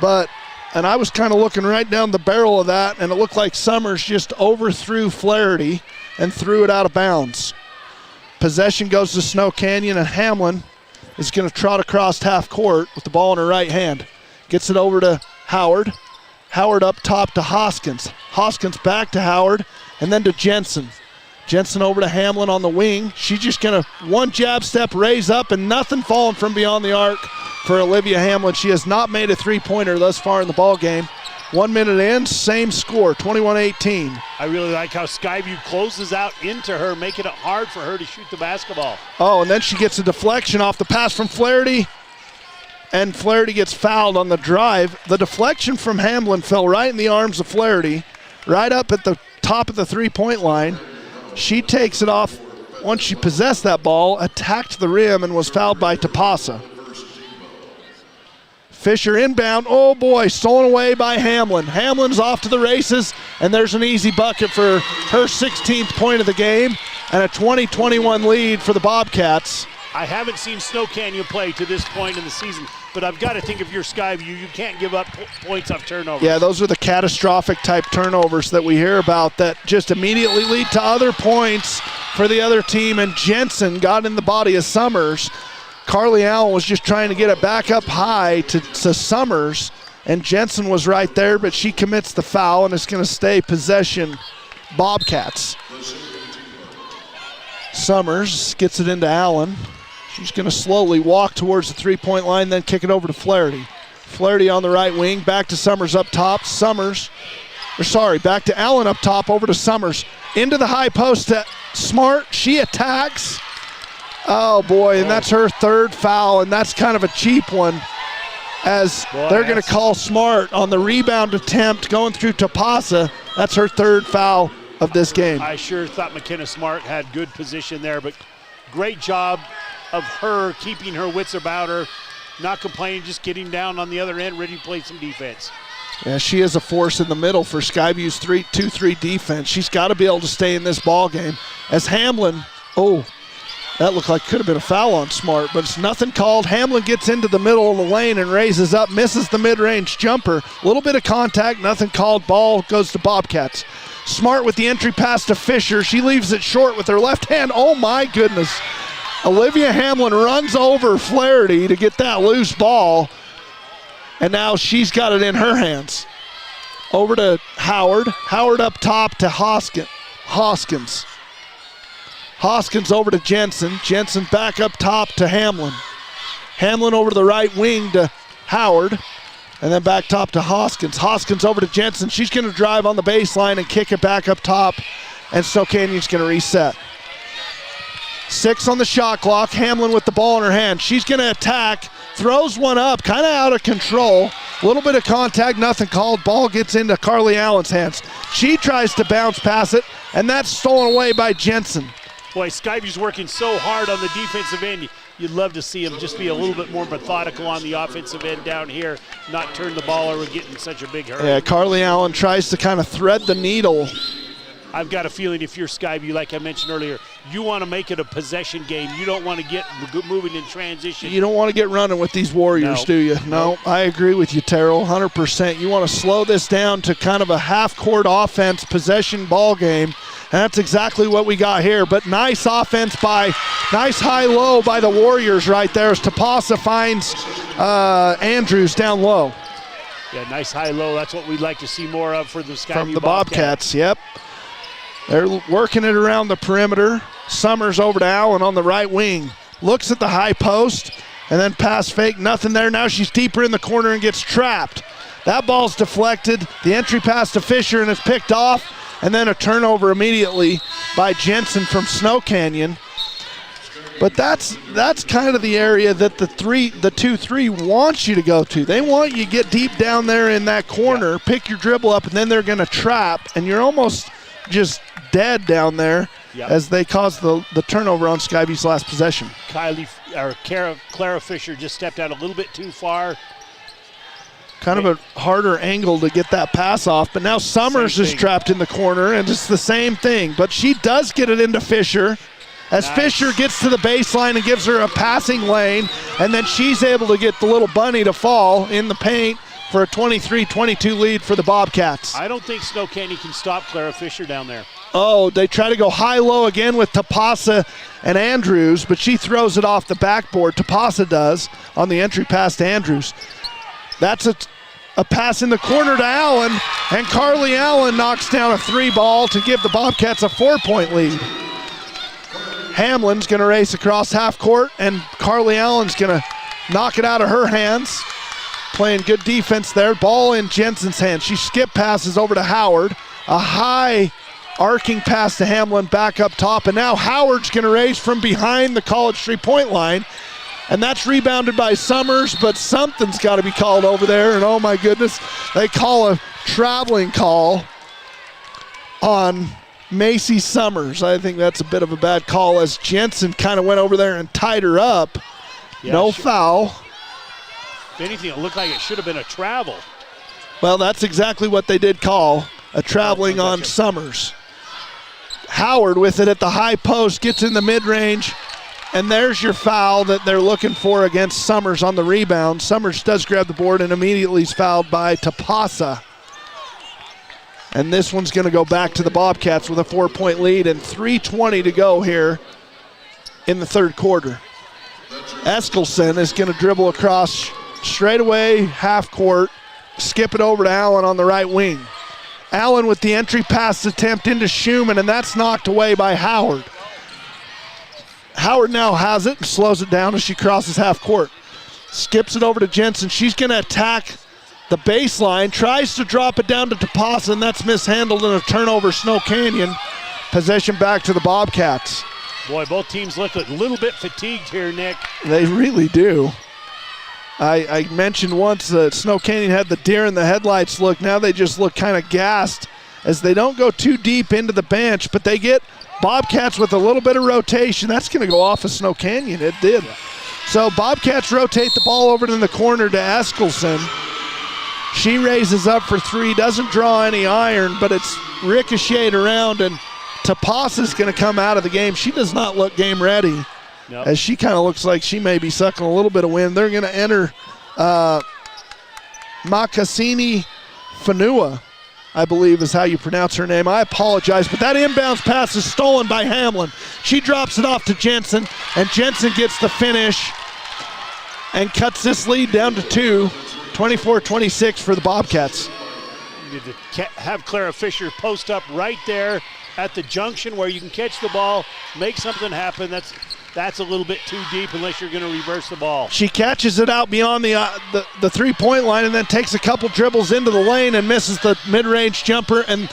and I was kind of looking right down the barrel of that, and it looked like Summers just overthrew Flaherty and threw it out of bounds. Possession goes to Snow Canyon, and Hamlin is going to trot across half court with the ball in her right hand. Gets it over to Howard. Howard up top to Hoskins. Hoskins back to Howard, and then to Jensen. Jensen over to Hamlin on the wing. She's just going to one jab step, raise up, and nothing falling from beyond the arc for Olivia Hamlin. She has not made a three-pointer thus far in the ball game. 1 minute in, same score, 21-18. I really like how Skyview closes out into her, making it hard for her to shoot the basketball. Oh, and then she gets a deflection off the pass from Flaherty, and Flaherty gets fouled on the drive. The deflection from Hamlin fell right in the arms of Flaherty, right up at the top of the three-point line. She takes it off once she possessed that ball, attacked the rim, and was fouled by Tapasa. Fisher inbound, oh boy, stolen away by Hamlin. Hamlin's off to the races, and there's an easy bucket for her 16th point of the game, and a 20-21 lead for the Bobcats. I haven't seen Snow Canyon play to this point in the season, but I've got to think if you're Skyview, you can't give up points off turnovers. Yeah, those are the catastrophic type turnovers that we hear about that just immediately lead to other points for the other team, and Jensen got in the body of Summers. Carly Allen was just trying to get it back up high to Summers, and Jensen was right there, but she commits the foul, and it's going to stay possession Bobcats. Summers gets it into Allen. She's going to slowly walk towards the three-point line, then kick it over to Flaherty. Flaherty on the right wing, back to Summers up top. Back to Allen up top, over to Summers. Into the high post to Smart. She attacks. Oh, boy, and that's her third foul, and that's kind of a cheap one, as they're going to call Smart on the rebound attempt going through Tapasa. That's her third foul of this game. I sure thought McKenna Smart had good position there, but great job of her keeping her wits about her, not complaining, just getting down on the other end, ready to play some defense. Yeah, she is a force in the middle for Skyview's 2-3 defense. She's got to be able to stay in this ball game. As Hamlin, that looked like could have been a foul on Smart, but it's nothing called. Hamlin gets into the middle of the lane and raises up, misses the mid-range jumper. A little bit of contact, nothing called. Ball goes to Bobcats. Smart with the entry pass to Fisher. She leaves it short with her left hand. Oh, my goodness. Olivia Hamlin runs over Flaherty to get that loose ball, and now she's got it in her hands. Over to Howard. Howard up top to Hoskins. Hoskins over to Jensen. Jensen back up top to Hamlin. Hamlin over to the right wing to Howard. And then back top to Hoskins. Hoskins over to Jensen. She's going to drive on the baseline and kick it back up top. And Snow Canyon's going to reset. 6 on the shot clock. Hamlin with the ball in her hand. She's going to attack. Throws one up, kind of out of control. A little bit of contact, nothing called. Ball gets into Carly Allen's hands. She tries to bounce pass it, and that's stolen away by Jensen. Boy, Skyview's working so hard on the defensive end. You'd love to see him just be a little bit more methodical on the offensive end down here, not turn the ball over, get in such a big hurry. Yeah, Carly Allen tries to kind of thread the needle. I've got a feeling if you're Skyview, like I mentioned earlier, you want to make it a possession game. You don't want to get moving in transition. You don't want to get running with these Warriors, do you? No, I agree with you, Terrell, 100%. You want to slow this down to kind of a half-court offense, possession ball game. And that's exactly what we got here. But nice offense nice high-low by the Warriors right there as Tapasa finds Andrews down low. Yeah, nice high-low. That's what we'd like to see more of for the Skyview from the Bobcats. Yep. They're working it around the perimeter. Summers over to Allen on the right wing. Looks at the high post and then pass fake. Nothing there. Now she's deeper in the corner and gets trapped. That ball's deflected. The entry pass to Fisher and it's picked off. And then a turnover immediately by Jensen from Snow Canyon. But that's kind of the area that the 2-3 wants you to go to. They want you to get deep down there in that corner, pick your dribble up, and then they're going to trap. And you're almost just dead down there as they cause the turnover on Skyview's last possession. Clara Fisher just stepped out a little bit too far. Kind of a harder angle to get that pass off, but now Summers is trapped in the corner, and it's the same thing. But she does get it into Fisher as Fisher gets to the baseline and gives her a passing lane, and then she's able to get the little bunny to fall in the paint for a 23-22 lead for the Bobcats. I don't think Snow Canyon can stop Clara Fisher down there. Oh, they try to go high-low again with Tapasa and Andrews, but she throws it off the backboard. Tapasa does on the entry pass to Andrews. That's a pass in the corner to Allen, and Carly Allen knocks down a 3 ball to give the Bobcats a 4-point lead. Hamlin's going to race across half court, and Carly Allen's going to knock it out of her hands. Playing good defense there. Ball in Jensen's hands. She skip passes over to Howard. A high arcing pass to Hamlin back up top, and now Howard's going to race from behind the College 3-point line. And that's rebounded by Summers, but something's got to be called over there. And oh my goodness, they call a traveling call on Macy Summers. I think that's a bit of a bad call as Jensen kind of went over there and tied her up. Yeah, no foul. If anything, it looked like it should have been a travel. Well, that's exactly what they did call, a traveling on Summers. Howard with it at the high post, gets in the mid-range, And there's your foul that they're looking for against Summers on the rebound. Summers does grab the board and immediately is fouled by Tapasa. And this one's going to go back to the Bobcats with a 4-point lead and 3:20 to go here in the third quarter. Eskelson is going to dribble across straight away, half court, skip it over to Allen on the right wing. Allen with the entry pass attempt into Schumann, and that's knocked away by Howard. Howard now has it and slows it down as she crosses half court. Skips it over to Jensen. She's going to attack the baseline, tries to drop it down to Tapasa, and that's mishandled in a turnover. Snow Canyon. Possession back to the Bobcats. Boy, both teams look a little bit fatigued here, Nick. They really do. I mentioned once that Snow Canyon had the deer in the headlights look. Now they just look kind of gassed as they don't go too deep into the bench, but they get Bobcats with a little bit of rotation. That's going to go off of Snow Canyon. It did. Yeah. So Bobcats rotate the ball over to the corner to Eskelson. She raises up for three, doesn't draw any iron, but it's ricocheted around, and Tapasa's going to come out of the game. She does not look game ready. Nope. As she kind of looks like she may be sucking a little bit of wind. They're going to enter Makasini Fanua, I believe is how you pronounce her name. I apologize, but that inbounds pass is stolen by Hamlin. She drops it off to Jensen, and Jensen gets the finish and cuts this lead down to 2, 24-26 for the Bobcats. You need to have Clara Fisher post up right there at the junction where you can catch the ball, make something happen. That's a little bit too deep unless you're going to reverse the ball. She catches it out beyond the three-point line and then takes a couple dribbles into the lane and misses the mid-range jumper. And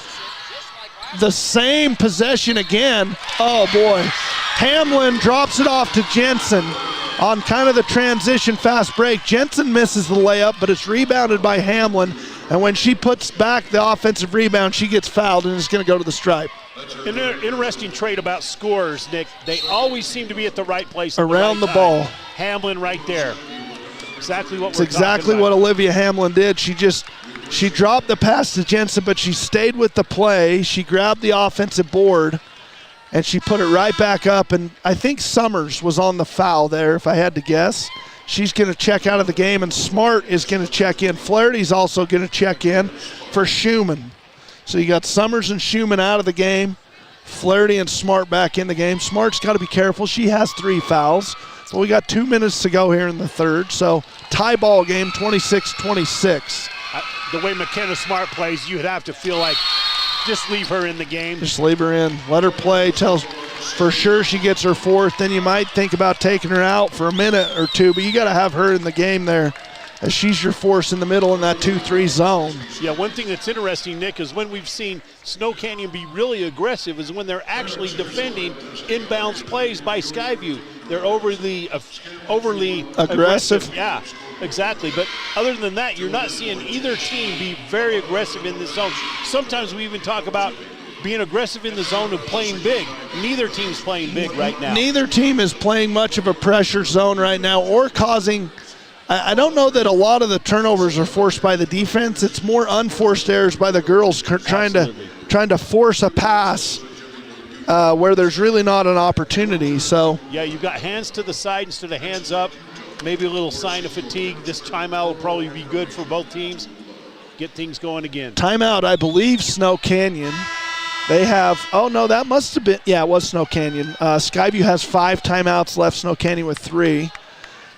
the same possession again. Oh, boy. Hamlin drops it off to Jensen on kind of the transition fast break. Jensen misses the layup, but it's rebounded by Hamlin. And when she puts back the offensive rebound, she gets fouled and is going to go to the stripe. An interesting trait about scorers, Nick. They always seem to be at the right place around the ball. Hamlin right there. Exactly what we're exactly what Olivia Hamlin did. She dropped the pass to Jensen, but she stayed with the play. She grabbed the offensive board, and she put it right back up. And I think Summers was on the foul there, if I had to guess. She's going to check out of the game, and Smart is going to check in. Flaherty's also going to check in for Schumann. So you got Summers and Schumann out of the game. Flaherty and Smart back in the game. Smart's got to be careful. She has 3 fouls. But we got 2 minutes to go here in the third. So tie ball game, 26-26. The way McKenna Smart plays, you'd have to feel like just leave her in the game. Just leave her in. Let her play. Tells for sure she gets her 4th. Then you might think about taking her out for a minute or 2. But you got to have her in the game there, as she's your force in the middle in that 2-3 zone. Yeah, one thing that's interesting, Nick, is when we've seen Snow Canyon be really aggressive is when they're actually defending inbounds plays by Skyview. They're overly aggressive. Yeah, exactly. But other than that, you're not seeing either team be very aggressive in the zone. Sometimes we even talk about being aggressive in the zone and playing big. Neither team's playing big right now. Neither team is playing much of a pressure zone right now or causing – I don't know that a lot of the turnovers are forced by the defense. It's more unforced errors by the girls trying to force a pass where there's really not an opportunity. So yeah, you've got hands to the side instead of hands up. Maybe a little sign of fatigue. This timeout will probably be good for both teams. Get things going again. Timeout, I believe, Snow Canyon. They have, oh no, that must have been, yeah, it was Snow Canyon. Skyview has 5 timeouts left, Snow Canyon with 3.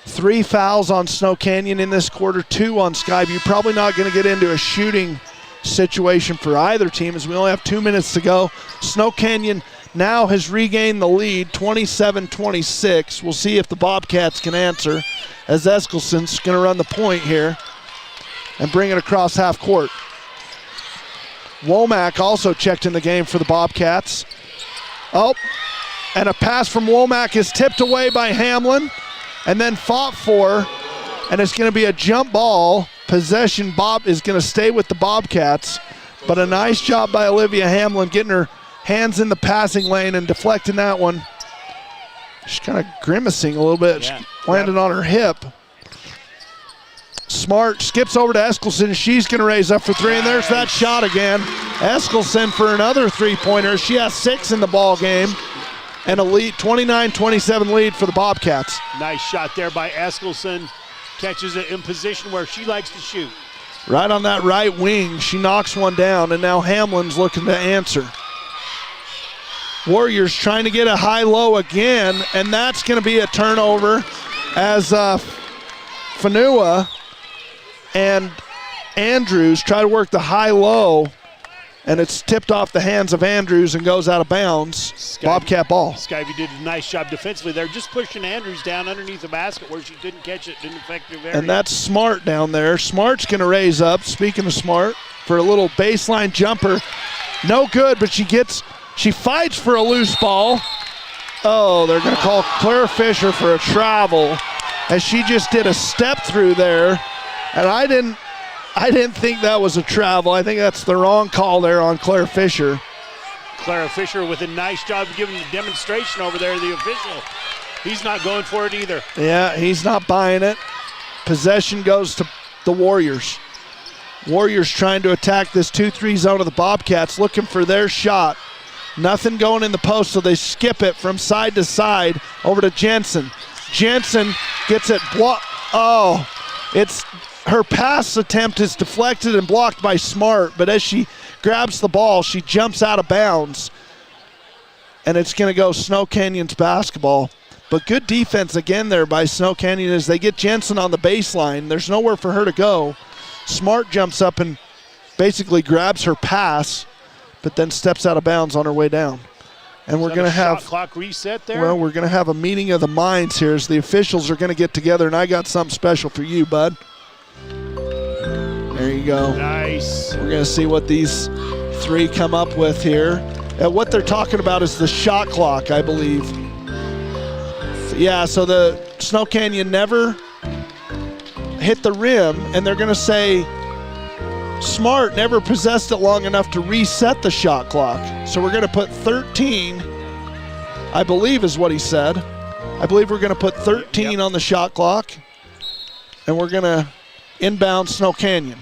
3 fouls on Snow Canyon in this quarter, 2 on Skyview. Probably not going to get into a shooting situation for either team as we only have 2 minutes to go. Snow Canyon now has regained the lead, 27-26. We'll see if the Bobcats can answer as Eskelson's going to run the point here and bring it across half court. Womack also checked in the game for the Bobcats. Oh, and a pass from Womack is tipped away by Hamlin and then fought for, and it's going to be a jump ball. Possession Bob is going to stay with the Bobcats, but a nice job by Olivia Hamlin getting her hands in the passing lane and deflecting that one. She's kind of grimacing a little bit. Yeah. She landed on her hip. Smart skips over to Eskelson. She's going to raise up for 3, and there's that shot again. Eskelson for another 3-pointer. She has 6 in the ball game. and a lead, 29-27 lead for the Bobcats. Nice shot there by Eskelson. Catches it in position where she likes to shoot. Right on that right wing, she knocks one down, and now Hamlin's looking to answer. Warriors trying to get a high-low again, and that's going to be a turnover as Fanua and Andrews try to work the high-low, and it's tipped off the hands of Andrews and goes out of bounds. Bobcat ball. Skyview did a nice job defensively there, just pushing Andrews down underneath the basket where she couldn't catch it, didn't affect her very. And that's Smart down there. Smart's going to raise up, speaking of Smart, for a little baseline jumper. No good, but she fights for a loose ball. Oh, they're going to call Claire Fisher for a travel as she just did a step through there. And I didn't think that was a travel. I think that's the wrong call there on Claire Fisher. Clara Fisher with a nice job of giving the demonstration over there, the official. He's not going for it either. Yeah, he's not buying it. Possession goes to the Warriors. Warriors trying to attack this 2-3 zone of the Bobcats, looking for their shot. Nothing going in the post, so they skip it from side to side over to Jensen. Jensen gets it blocked. Oh, it's her pass attempt is deflected and blocked by Smart, but as she grabs the ball, she jumps out of bounds. And it's going to go Snow Canyon's basketball. But good defense again there by Snow Canyon as they get Jensen on the baseline. There's nowhere for her to go. Smart jumps up and basically grabs her pass, but then steps out of bounds on her way down. And we're going to have shot clock reset there. Well, we're going to have a meeting of the minds here as the officials are going to get together, and I got something special for you, bud. There you go. Nice. We're going to see what these three come up with here. What they're talking about is the shot clock, I believe. Yeah, so the Snow Canyon never hit the rim, and they're going to say Smart never possessed it long enough to reset the shot clock. So we're going to put 13, I believe is what he said. I believe we're going to put 13 on the shot clock, and we're going to inbound Snow Canyon.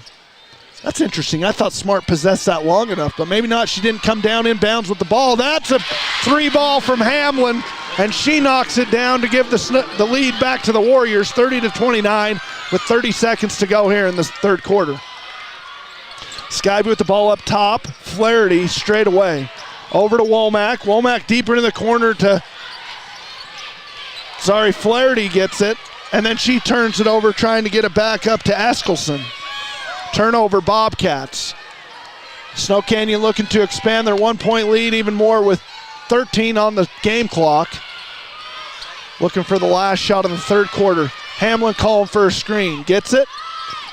That's interesting. I thought Smart possessed that long enough, but maybe not. She didn't come down inbounds with the ball. That's a three ball from Hamlin, and she knocks it down to give the lead back to the Warriors, 30-29, with 30 seconds to go here in the third quarter. Skyview with the ball up top. Flaherty straight away. Over to Womack. Womack deeper into the corner to... Flaherty gets it, and then she turns it over trying to get it back up to Eskelson. Turnover Bobcats. Snow Canyon looking to expand their 1-point lead even more with 13 on the game clock. Looking for the last shot of the third quarter. Hamlin calling for a screen. Gets it.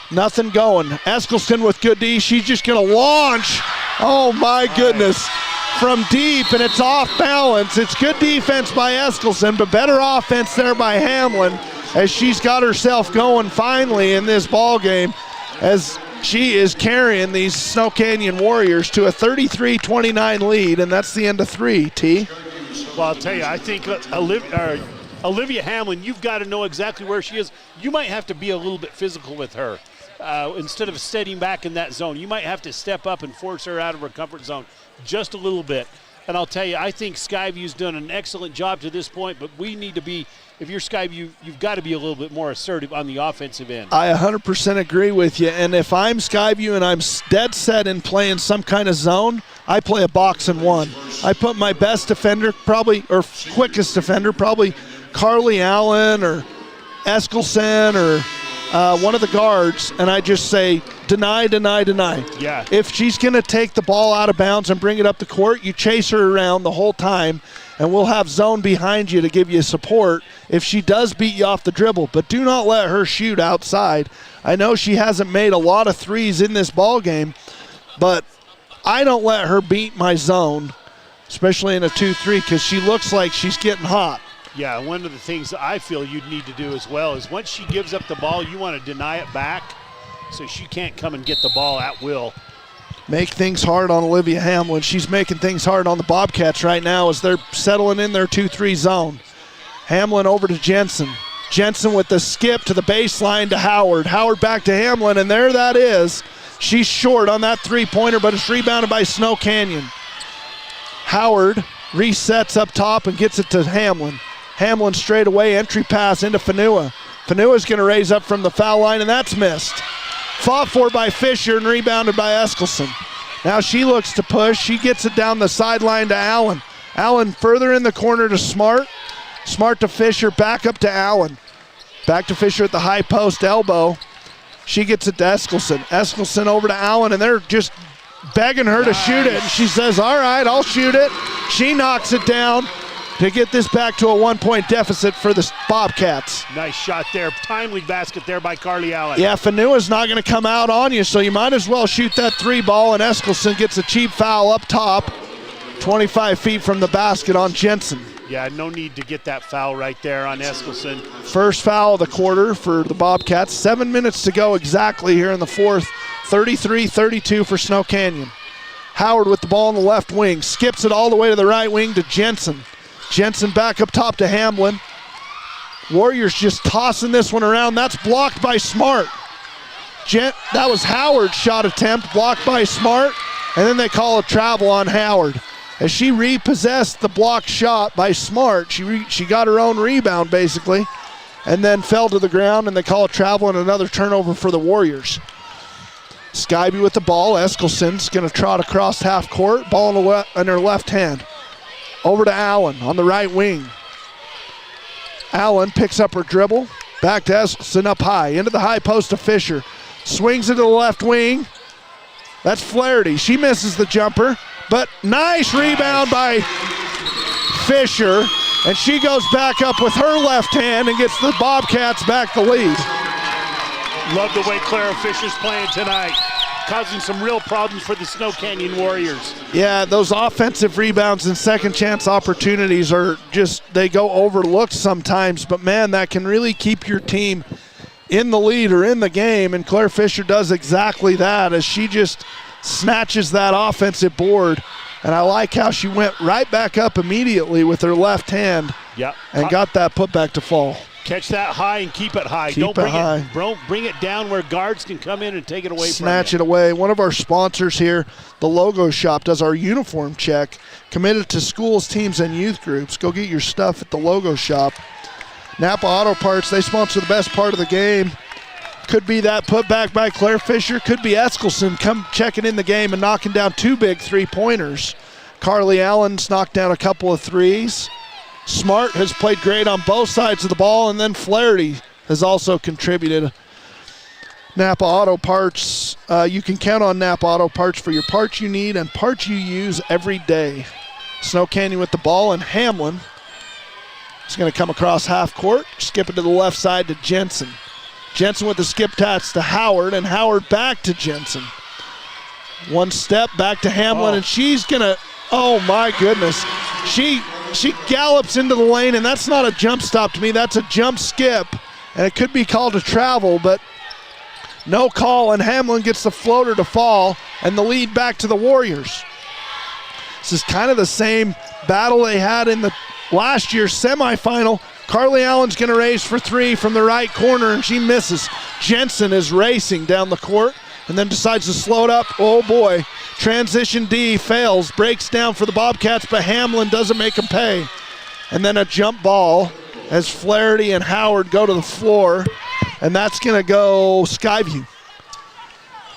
Nothing going. Eskelson with good D. She's just going to launch. Oh my goodness. From deep, and it's off balance. It's good defense by Eskelson, but better offense there by Hamlin as she's got herself going finally in this ball game as she is carrying these Snow Canyon Warriors to a 33-29 lead, and that's the end of three, T. Well, I'll tell you, I think Olivia Hamlin, you've got to know exactly where she is. You might have to be a little bit physical with her. Instead of sitting back in that zone, you might have to step up and force her out of her comfort zone just a little bit. And I'll tell you, I think Skyview's done an excellent job to this point, but we need to be, if you're Skyview, you've got to be a little bit more assertive on the offensive end. I 100% agree with you, and if I'm Skyview and I'm dead set in playing some kind of zone, I play a box and one. I put my best defender probably, or quickest defender, probably Carly Allen or Eskelson or one of the guards, and I just say, deny, deny, deny. Yeah. If she's going to take the ball out of bounds and bring it up the court, you chase her around the whole time, and we'll have zone behind you to give you support if she does beat you off the dribble. But do not let her shoot outside. I know she hasn't made a lot of threes in this ball game, but I don't let her beat my zone, especially in a 2-3, because she looks like she's getting hot. Yeah, one of the things that I feel you'd need to do as well is once she gives up the ball, you want to deny it back so she can't come and get the ball at will. Make things hard on Olivia Hamlin. She's making things hard on the Bobcats right now as they're settling in their 2-3 zone. Hamlin over to Jensen. Jensen with the skip to the baseline to Howard. Howard back to Hamlin, and there that is. She's short on that three-pointer, but it's rebounded by Snow Canyon. Howard resets up top and gets it to Hamlin. Hamlin straight away, entry pass into Fanua. Fanua's going to raise up from the foul line, and that's missed. Fought for by Fisher and rebounded by Eskelson. Now she looks to push. She gets it down the sideline to Allen. Allen further in the corner to Smart. Smart to Fisher, back up to Allen. Back to Fisher at the high post elbow. She gets it to Eskelson. Eskelson over to Allen, and they're just begging her to shoot it. And she says, all right, I'll shoot it. She knocks it down to get this back to a 1-point deficit for the Bobcats. Nice shot there. Timely basket there by Carly Allen. Yeah, Fanua's not going to come out on you, so you might as well shoot that 3 ball, and Eskelson gets a cheap foul up top, 25 feet from the basket on Jensen. Yeah, no need to get that foul right there on Eskelson. First foul of the quarter for the Bobcats. 7 minutes to go exactly here in the fourth. 33-32 for Snow Canyon. Howard with the ball on the left wing. Skips it all the way to the right wing to Jensen. Jensen back up top to Hamlin. Warriors just tossing this one around. That's blocked by Smart. That was Howard's shot attempt, blocked by Smart, and then they call a travel on Howard. As she repossessed the blocked shot by Smart, she got her own rebound basically, and then fell to the ground, and they call a travel and another turnover for the Warriors. Skyby with the ball. Eskelson's going to trot across half court. Ball in her left hand. Over to Allen on the right wing. Allen picks up her dribble. Back to Eskelson up high. Into the high post to Fisher. Swings it to the left wing. That's Flaherty. She misses the jumper. But nice rebound by Fisher. And she goes back up with her left hand and gets the Bobcats back the lead. Love the way Clara Fisher's playing tonight, causing some real problems for the Snow Canyon Warriors. Yeah, those offensive rebounds and second chance opportunities are just, they go overlooked sometimes, but man, that can really keep your team in the lead or in the game, and Claire Fisher does exactly that as she just snatches that offensive board, and I like how she went right back up immediately with her left hand and got that putback to fall. Catch that high and keep it high. Don't bring it down where guards can come in and take it away from you. Snatch it away. One of our sponsors here, the Logo Shop, does our uniform check. Committed to schools, teams, and youth groups. Go get your stuff at the Logo Shop. Napa Auto Parts, they sponsor the best part of the game. Could be that putback by Claire Fisher. Could be Eskelson come checking in the game and knocking down 2 big 3-pointers. Carly Allen's knocked down a couple of threes. Smart has played great on both sides of the ball, and then Flaherty has also contributed. Napa Auto Parts, you can count on Napa Auto Parts for your parts you need and parts you use every day. Snow Canyon with the ball, and Hamlin is going to come across half court, skip it to the left side to Jensen. Jensen with the skip tats to Howard, and Howard back to Jensen. One step back to Hamlin, and she's going to, oh my goodness. She gallops into the lane, and that's not a jump stop to me. That's a jump skip, and it could be called a travel, but no call, and Hamlin gets the floater to fall, and the lead back to the Warriors. This is kind of the same battle they had in the last year's semifinal. Carly Allen's going to raise for 3 from the right corner, and she misses. Jensen is racing down the court and then decides to slow it up. Oh boy. Transition D fails, breaks down for the Bobcats, but Hamlin doesn't make him pay. And then a jump ball as Flaherty and Howard go to the floor, and that's going to go Skyview.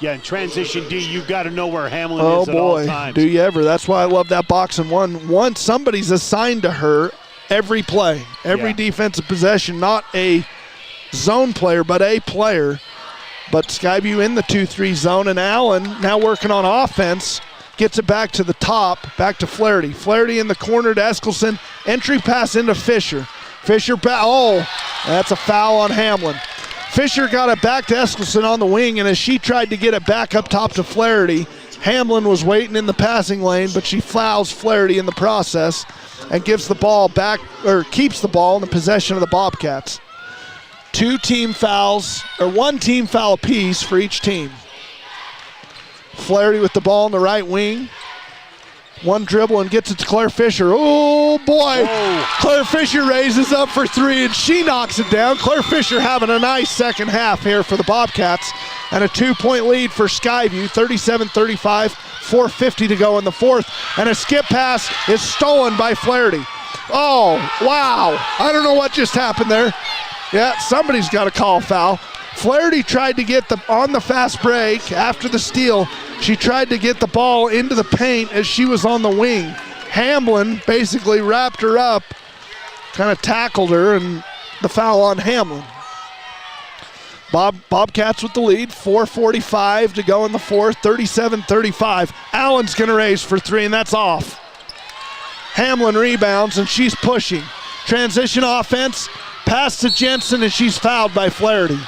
Yeah, in transition D, you've got to know where Hamlin is at all times. Oh boy, do you ever. That's why I love that box and one. Somebody's assigned to her every play, every defensive possession, not a zone player, but a player. But Skyview in the 2-3 zone, and Allen now working on offense, gets it back to the top, back to Flaherty. Flaherty in the corner to Eskelson, entry pass into Fisher. Fisher, that's a foul on Hamlin. Fisher got it back to Eskelson on the wing, and as she tried to get it back up top to Flaherty, Hamlin was waiting in the passing lane, but she fouls Flaherty in the process and gives the ball back, or keeps the ball in the possession of the Bobcats. 2 team fouls, or 1 team foul apiece for each team. Flaherty with the ball on the right wing. One dribble and gets it to Claire Fisher. Oh boy! Whoa. Claire Fisher raises up for 3 and she knocks it down. Claire Fisher having a nice second half here for the Bobcats. and a 2-point lead for Skyview, 37-35, 4:50 to go in the fourth. And a skip pass is stolen by Flaherty. Oh, wow. I don't know what just happened there. Yeah, somebody's got to call a foul. Flaherty tried to get on the fast break after the steal. She tried to get the ball into the paint as she was on the wing. Hamlin basically wrapped her up, kind of tackled her, and the foul on Hamlin. Bobcats with the lead, 4:45 to go in the fourth, 37-35. Allen's going to raise for three, and that's off. Hamlin rebounds, and she's pushing. Transition offense, pass to Jensen, and she's fouled by Flaherty.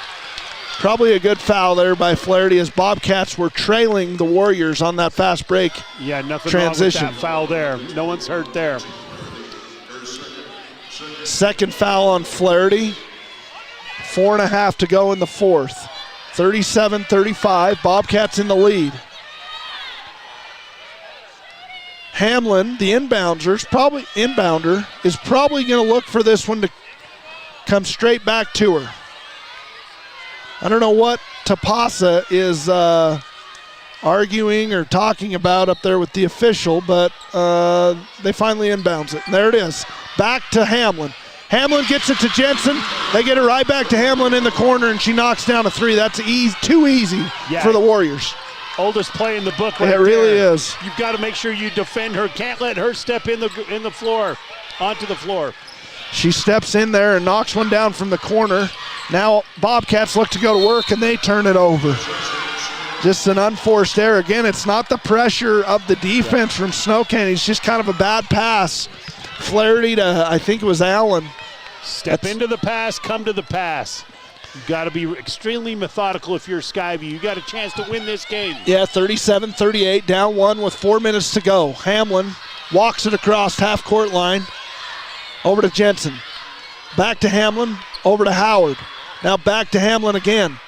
Probably a good foul there by Flaherty as Bobcats were trailing the Warriors on that fast break. Yeah, nothing transition. wrong with that foul there. No one's hurt there. Second foul on Flaherty. 4.5 to go in the fourth. 37-35, Bobcats in the lead. Hamlin, the inbounder, is probably going to look for this one to come straight back to her. I don't know what Tapasa is arguing or talking about up there with the official, but they finally inbounds it. And there it is. Back to Hamlin. Hamlin gets it to Jensen. They get it right back to Hamlin in the corner, and she knocks down a three. That's too easy for the Warriors. Oldest play in the book right there. It really is. You've got to make sure you defend her. Can't let her step in the floor, onto the floor. She steps in there and knocks one down from the corner. Now Bobcats look to go to work, and they turn it over. Just an unforced error. Again, it's not the pressure of the defense from Snow Canyon. It's just kind of a bad pass. Flaherty to, I think it was Allen. Step into the pass, come to the pass. You've got to be extremely methodical if you're Skyview. You got a chance to win this game. Yeah, 37-38, down one with 4 minutes to go. Hamlin walks it across half-court line. Over to Jensen. Back to Hamlin, over to Howard. Now back to Hamlin again.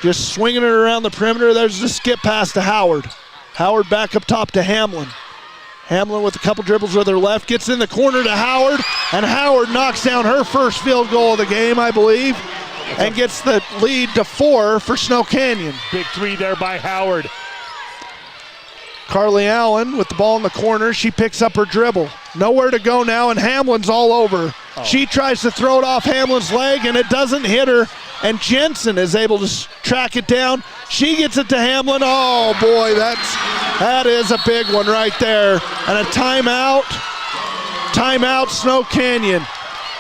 Just swinging it around the perimeter. There's the skip pass to Howard. Howard back up top to Hamlin. Hamlin with a couple dribbles with her left, gets in the corner to Howard, and Howard knocks down her first field goal of the game, I believe, and gets the lead to 4 for Snow Canyon. Big three there by Howard. Carly Allen with the ball in the corner. She picks up her dribble. Nowhere to go now, and Hamlin's all over. She tries to throw it off Hamlin's leg, and it doesn't hit her, and Jensen is able to track it down. She gets it to Hamlin. Oh, boy, that is a big one right there. And a timeout. Timeout, Snow Canyon.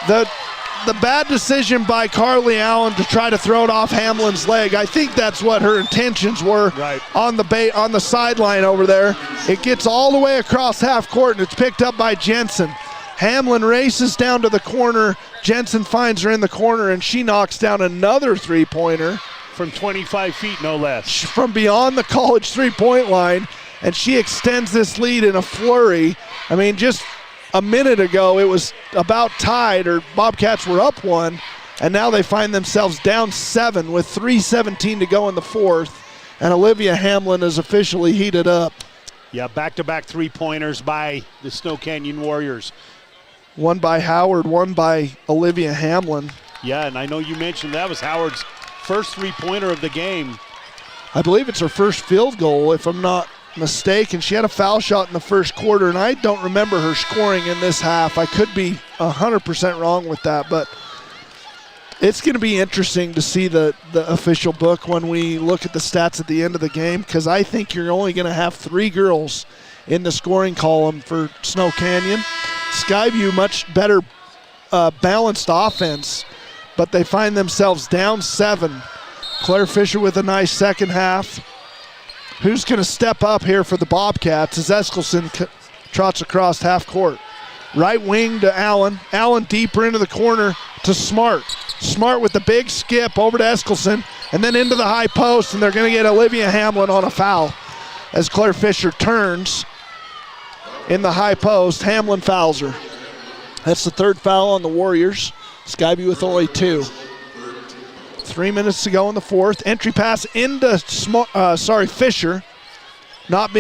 The bad decision by Carly Allen to try to throw it off Hamlin's leg. I think that's what her intentions were on the sideline over there. It gets all the way across half court, and it's picked up by Jensen. Hamlin races down to the corner. Jensen finds her in the corner, and she knocks down another three-pointer. From 25 feet, no less. From beyond the college three-point line, and she extends this lead in a flurry. I mean, just a minute ago, it was about tied, or Bobcats were up 1, and now they find themselves down 7 with 3:17 to go in the fourth, and Olivia Hamlin is officially heated up. Yeah, back-to-back three-pointers by the Snow Canyon Warriors. One by Howard, one by Olivia Hamlin. Yeah, and I know you mentioned that was Howard's first three-pointer of the game. I believe it's her first field goal, if I'm not mistaken. She had a foul shot in the first quarter, and I don't remember her scoring in this half. I could be 100% wrong with that, but it's going to be interesting to see the official book when we look at the stats at the end of the game, because I think you're only going to have 3 girls in the scoring column for Snow Canyon. Skyview, much better balanced offense, but they find themselves down 7. Claire Fisher with a nice second half. Who's going to step up here for the Bobcats as Eskelson trots across half court? Right wing to Allen. Allen deeper into the corner to Smart. Smart with the big skip over to Eskelson and then into the high post, and they're going to get Olivia Hamlin on a foul as Claire Fisher turns in the high post. Hamlin fouls her. That's the third foul on the Warriors. Skyview with only 2. 3 minutes to go in the fourth. Entry pass into Fisher. Not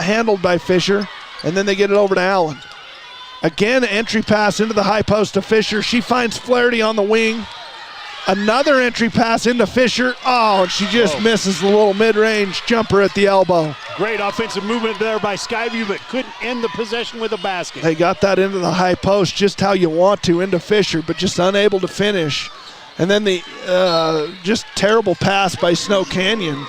handled by Fisher. And then they get it over to Allen. Again, entry pass into the high post to Fisher. She finds Flaherty on the wing. Another entry pass into Fisher. Oh, and she just misses the little mid-range jumper at the elbow. Great offensive movement there by Skyview, but couldn't end the possession with a basket. They got that into the high post just how you want to, into Fisher, but just unable to finish. And then the just terrible pass by Snow Canyon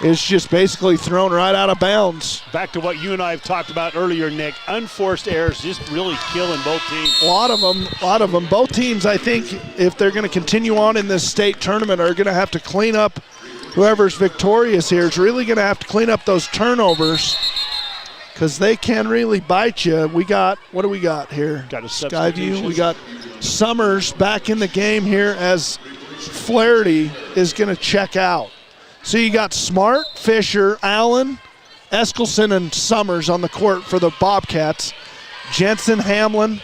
is just basically thrown right out of bounds. Back to what you and I have talked about earlier, Nick. Unforced errors just really killing both teams. A lot of them. Both teams, I think, if they're going to continue on in this state tournament, are going to have to clean up. Whoever's victorious here is really going to have to clean up those turnovers because they can really bite you. What do we got here? Got a Skyview. We got Summers back in the game here as Flaherty is going to check out. So you got Smart, Fisher, Allen, Eskelson, and Summers on the court for the Bobcats. Jensen, Hamlin,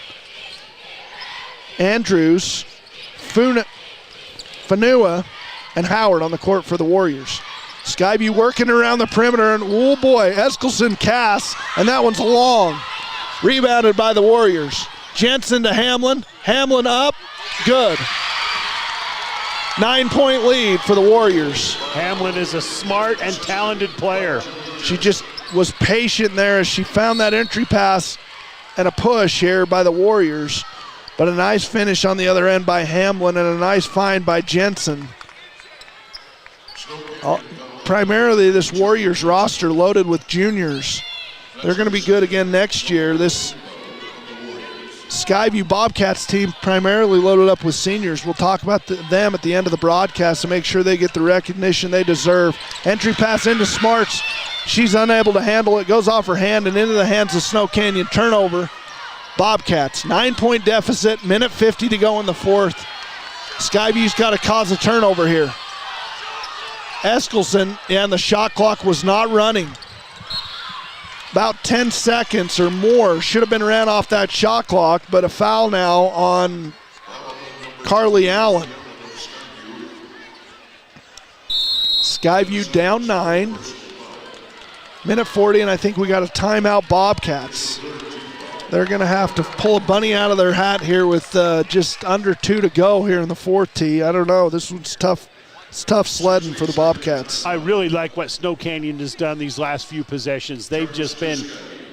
Andrews, Fanua, and Howard on the court for the Warriors. Skyview working around the perimeter, and oh boy, Eskelson casts, and that one's long. Rebounded by the Warriors. Jensen to Hamlin. Hamlin up. Good. 9-point lead for the Warriors. Hamlin is a smart and talented player. She just was patient there as she found that entry pass and a push here by the Warriors. But a nice finish on the other end by Hamlin and a nice find by Jensen. Primarily this Warriors roster loaded with juniors. They're going to be good again next year. This Skyview Bobcats team primarily loaded up with seniors. We'll talk about them at the end of the broadcast to make sure they get the recognition they deserve. Entry pass into Smarts. She's unable to handle it. Goes off her hand and into the hands of Snow Canyon. Turnover. Bobcats, 9-point deficit, minute 50 to go in the fourth. Skyview's got to cause a turnover here. Eskelson, and the shot clock was not running. About 10 seconds or more should have been ran off that shot clock, but a foul now on Carly Allen. Skyview down 9. Minute 40, and I think we got a timeout Bobcats. They're going to have to pull a bunny out of their hat here with just under 2 to go here in the fourth tee. I don't know. This one's tough. It's tough sledding for the Bobcats. I really like what Snow Canyon has done these last few possessions. They've just been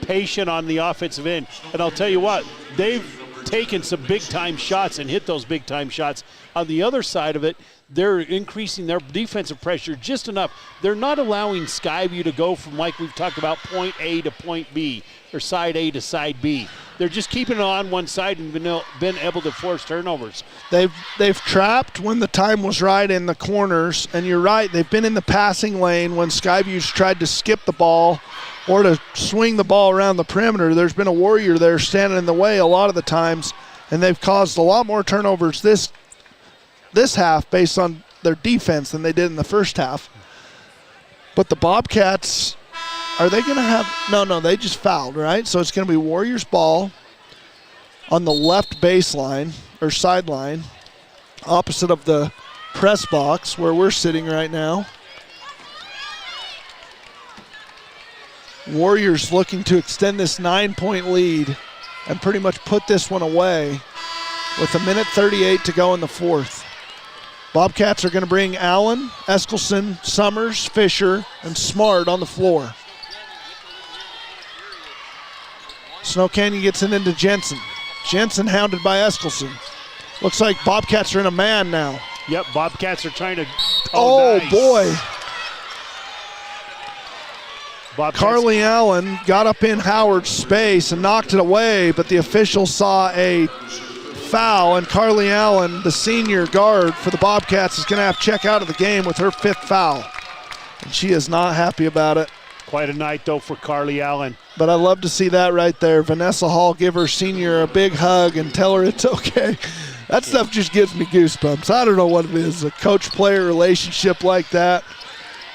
patient on the offensive end. And I'll tell you what, they've taken some big-time shots and hit those big-time shots. On the other side of it, they're increasing their defensive pressure just enough. They're not allowing Skyview to go from, like we've talked about, point A to point B, or side A to side B. They're just keeping it on one side and been able to force turnovers. They've trapped when the time was right in the corners, and you're right, they've been in the passing lane when Skyview's tried to skip the ball or to swing the ball around the perimeter. There's been a Warrior there standing in the way a lot of the times, and they've caused a lot more turnovers this half based on their defense than they did in the first half. But the Bobcats, are they going to have – no, they just fouled, right? So it's going to be Warriors ball on the left baseline or sideline, opposite of the press box where we're sitting right now. Warriors looking to extend this 9-point lead and pretty much put this one away with a minute 38 to go in the fourth. Bobcats are going to bring Allen, Eskelson, Summers, Fisher, and Smart on the floor. Snow Canyon gets it into Jensen. Jensen hounded by Eskelson. Looks like Bobcats are in a man now. Yep, Bobcats are trying to. Oh nice. Boy. Bobcats. Carly Allen got up in Howard's space and knocked it away, but the official saw a foul, and Carly Allen, the senior guard for the Bobcats, is going to have to check out of the game with her 5th foul. And she is not happy about it. Quite a night, though, for Carly Allen. But I love to see that right there. Vanessa Hall give her senior a big hug and tell her it's okay. That stuff just gives me goosebumps. I don't know what it is, a coach-player relationship like that.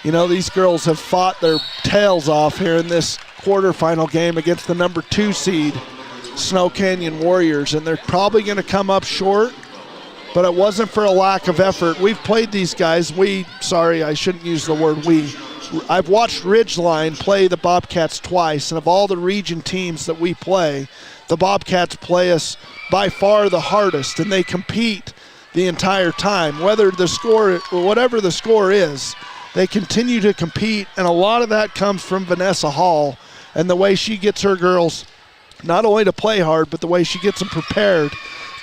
You know, these girls have fought their tails off here in this quarterfinal game against the number 2 seed, Snow Canyon Warriors, and they're probably going to come up short, but it wasn't for a lack of effort. We've played these guys. I shouldn't use the word we. I've watched Ridgeline play the Bobcats twice, and of all the region teams that we play, the Bobcats play us by far the hardest, and they compete the entire time. Whatever the score is, they continue to compete, and a lot of that comes from Vanessa Hall and the way she gets her girls not only to play hard, but the way she gets them prepared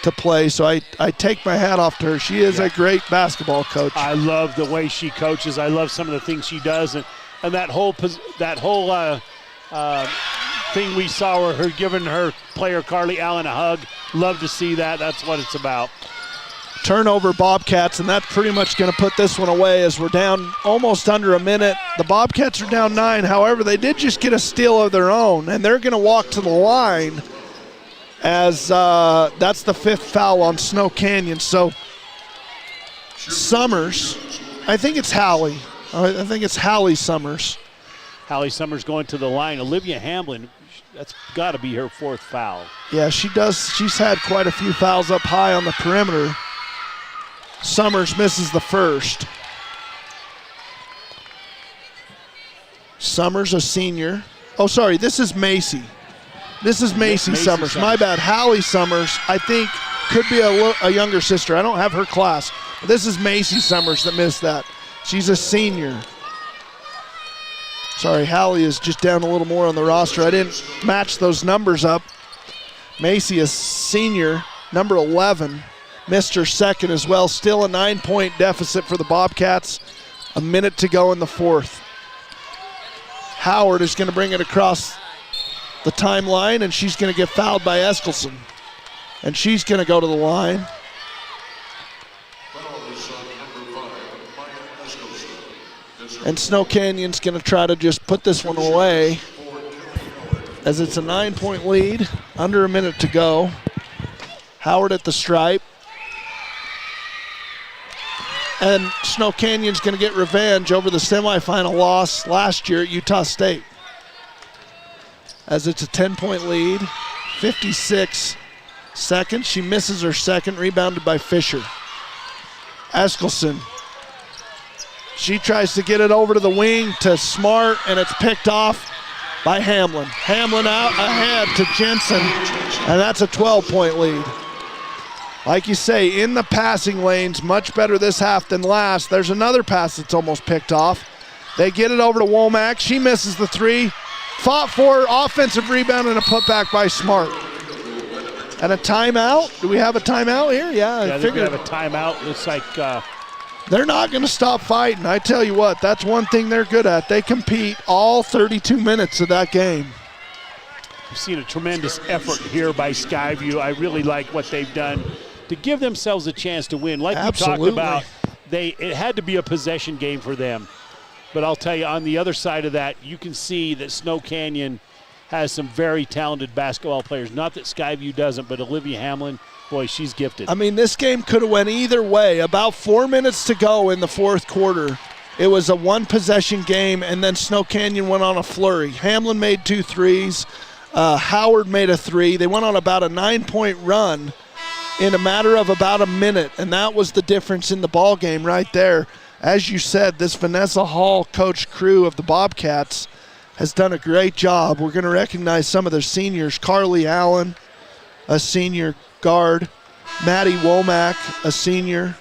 to play. So I take my hat off to her. She is a great basketball coach. I love the way she coaches. I love some of the things she does, and that whole thing we saw her giving her player Carly Allen a hug. Love to see that. That's what it's about. Turnover Bobcats, and that's pretty much going to put this one away as we're down almost under a minute. The Bobcats are down 9. However, they did just get a steal of their own, and they're going to walk to the line as that's the 5th foul on Snow Canyon. So Summers, I think it's Hallie. I think it's Hallie Summers. Hallie Summers going to the line. Olivia Hamlin, that's got to be her 4th foul. Yeah, she does. She's had quite a few fouls up high on the perimeter. Summers misses the first. Summers, a senior. Oh, sorry, this is Macy. This is Macy Summers. My bad. Hallie Summers, I think, could be a younger sister. I don't have her class. But this is Macy Summers that missed that. She's a senior. Sorry, Hallie is just down a little more on the roster. I didn't match those numbers up. Macy, a senior, number 11. Missed her second as well. Still a 9-point deficit for the Bobcats. A minute to go in the 4th. Howard is going to bring it across the timeline, and she's going to get fouled by Eskelson. And she's going to go to the line. And Snow Canyon's going to try to just put this one away as it's a 9-point lead, under a minute to go. Howard at the stripe. And Snow Canyon's going to get revenge over the semifinal loss last year at Utah State. As it's a 10-point lead, 56 seconds. She misses her second, rebounded by Fisher. Eskelson. She tries to get it over to the wing to Smart, and it's picked off by Hamlin. Hamlin out ahead to Jensen, and that's a 12-point lead. Like you say, in the passing lanes, much better this half than last. There's another pass that's almost picked off. They get it over to Womack. She misses the 3. Fought for offensive rebound and a putback by Smart. And a timeout? Do we have a timeout here? Yeah, I think we have a timeout. Looks like they're not going to stop fighting. I tell you what, that's one thing they're good at. They compete all 32 minutes of that game. We've seen a tremendous effort here by Skyview. I really like what they've done to give themselves a chance to win. Like Absolutely. we talked about, it had to be a possession game for them. But I'll tell you, on the other side of that, you can see that Snow Canyon has some very talented basketball players. Not that Skyview doesn't, but Olivia Hamlin, boy, she's gifted. I mean, this game could have went either way. About 4 minutes to go in the 4th quarter. It was a one-possession game, and then Snow Canyon went on a flurry. Hamlin made 2 threes. Howard made a 3. They went on about a 9-point run in a matter of about a minute, and that was the difference in the ball game right there. As you said, this Vanessa Hall coach crew of the Bobcats has done a great job. We're going to recognize some of their seniors. Carly Allen, a senior guard. Maddie Womack, a senior.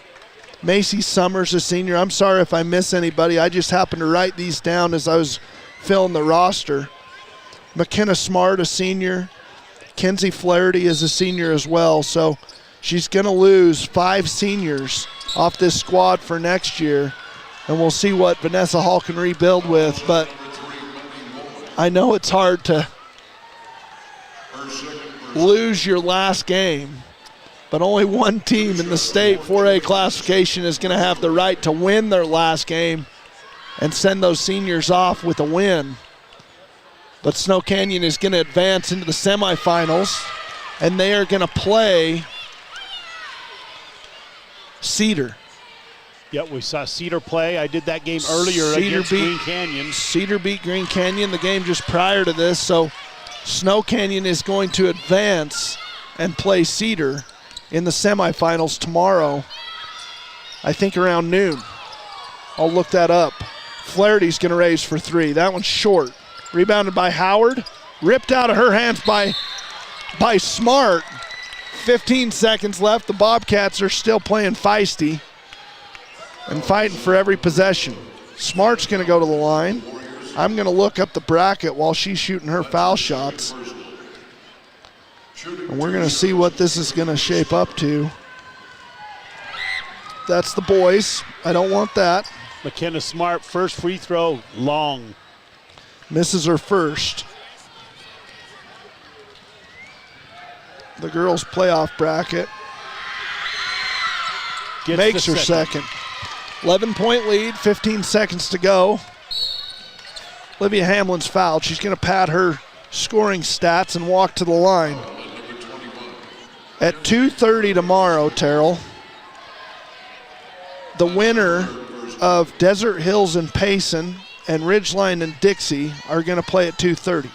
Macy Summers, a senior. I'm sorry if I miss anybody. I just happened to write these down as I was filling the roster. McKenna Smart, a senior. Kenzie Flaherty is a senior as well. So she's going to lose 5 seniors off this squad for next year, and we'll see what Vanessa Hall can rebuild with. But I know it's hard to lose your last game, but only one team in the state 4A classification is going to have the right to win their last game and send those seniors off with a win. But Snow Canyon is going to advance into the semifinals, and they are going to play Cedar. Yep, we saw Cedar play. I did that game earlier against Green Canyon. Cedar beat Green Canyon the game just prior to this, so Snow Canyon is going to advance and play Cedar in the semifinals tomorrow, I think around noon. I'll look that up. Flaherty's going to raise for 3. That one's short. Rebounded by Howard. Ripped out of her hands by Smart. 15 seconds left. The Bobcats are still playing feisty and fighting for every possession. Smart's going to go to the line. I'm going to look up the bracket while she's shooting her foul shots. And we're going to see what this is going to shape up to. That's the boys. I don't want that. McKenna Smart, first free throw, long. Misses her first. The girls' playoff bracket. Makes her second. 11-point lead, 15 seconds to go. Olivia Hamlin's fouled. She's going to pad her scoring stats and walk to the line. At 2:30 tomorrow, Terrell, the winner of Desert Hills and Payson and Ridgeline and Dixie are going to play at 2:30.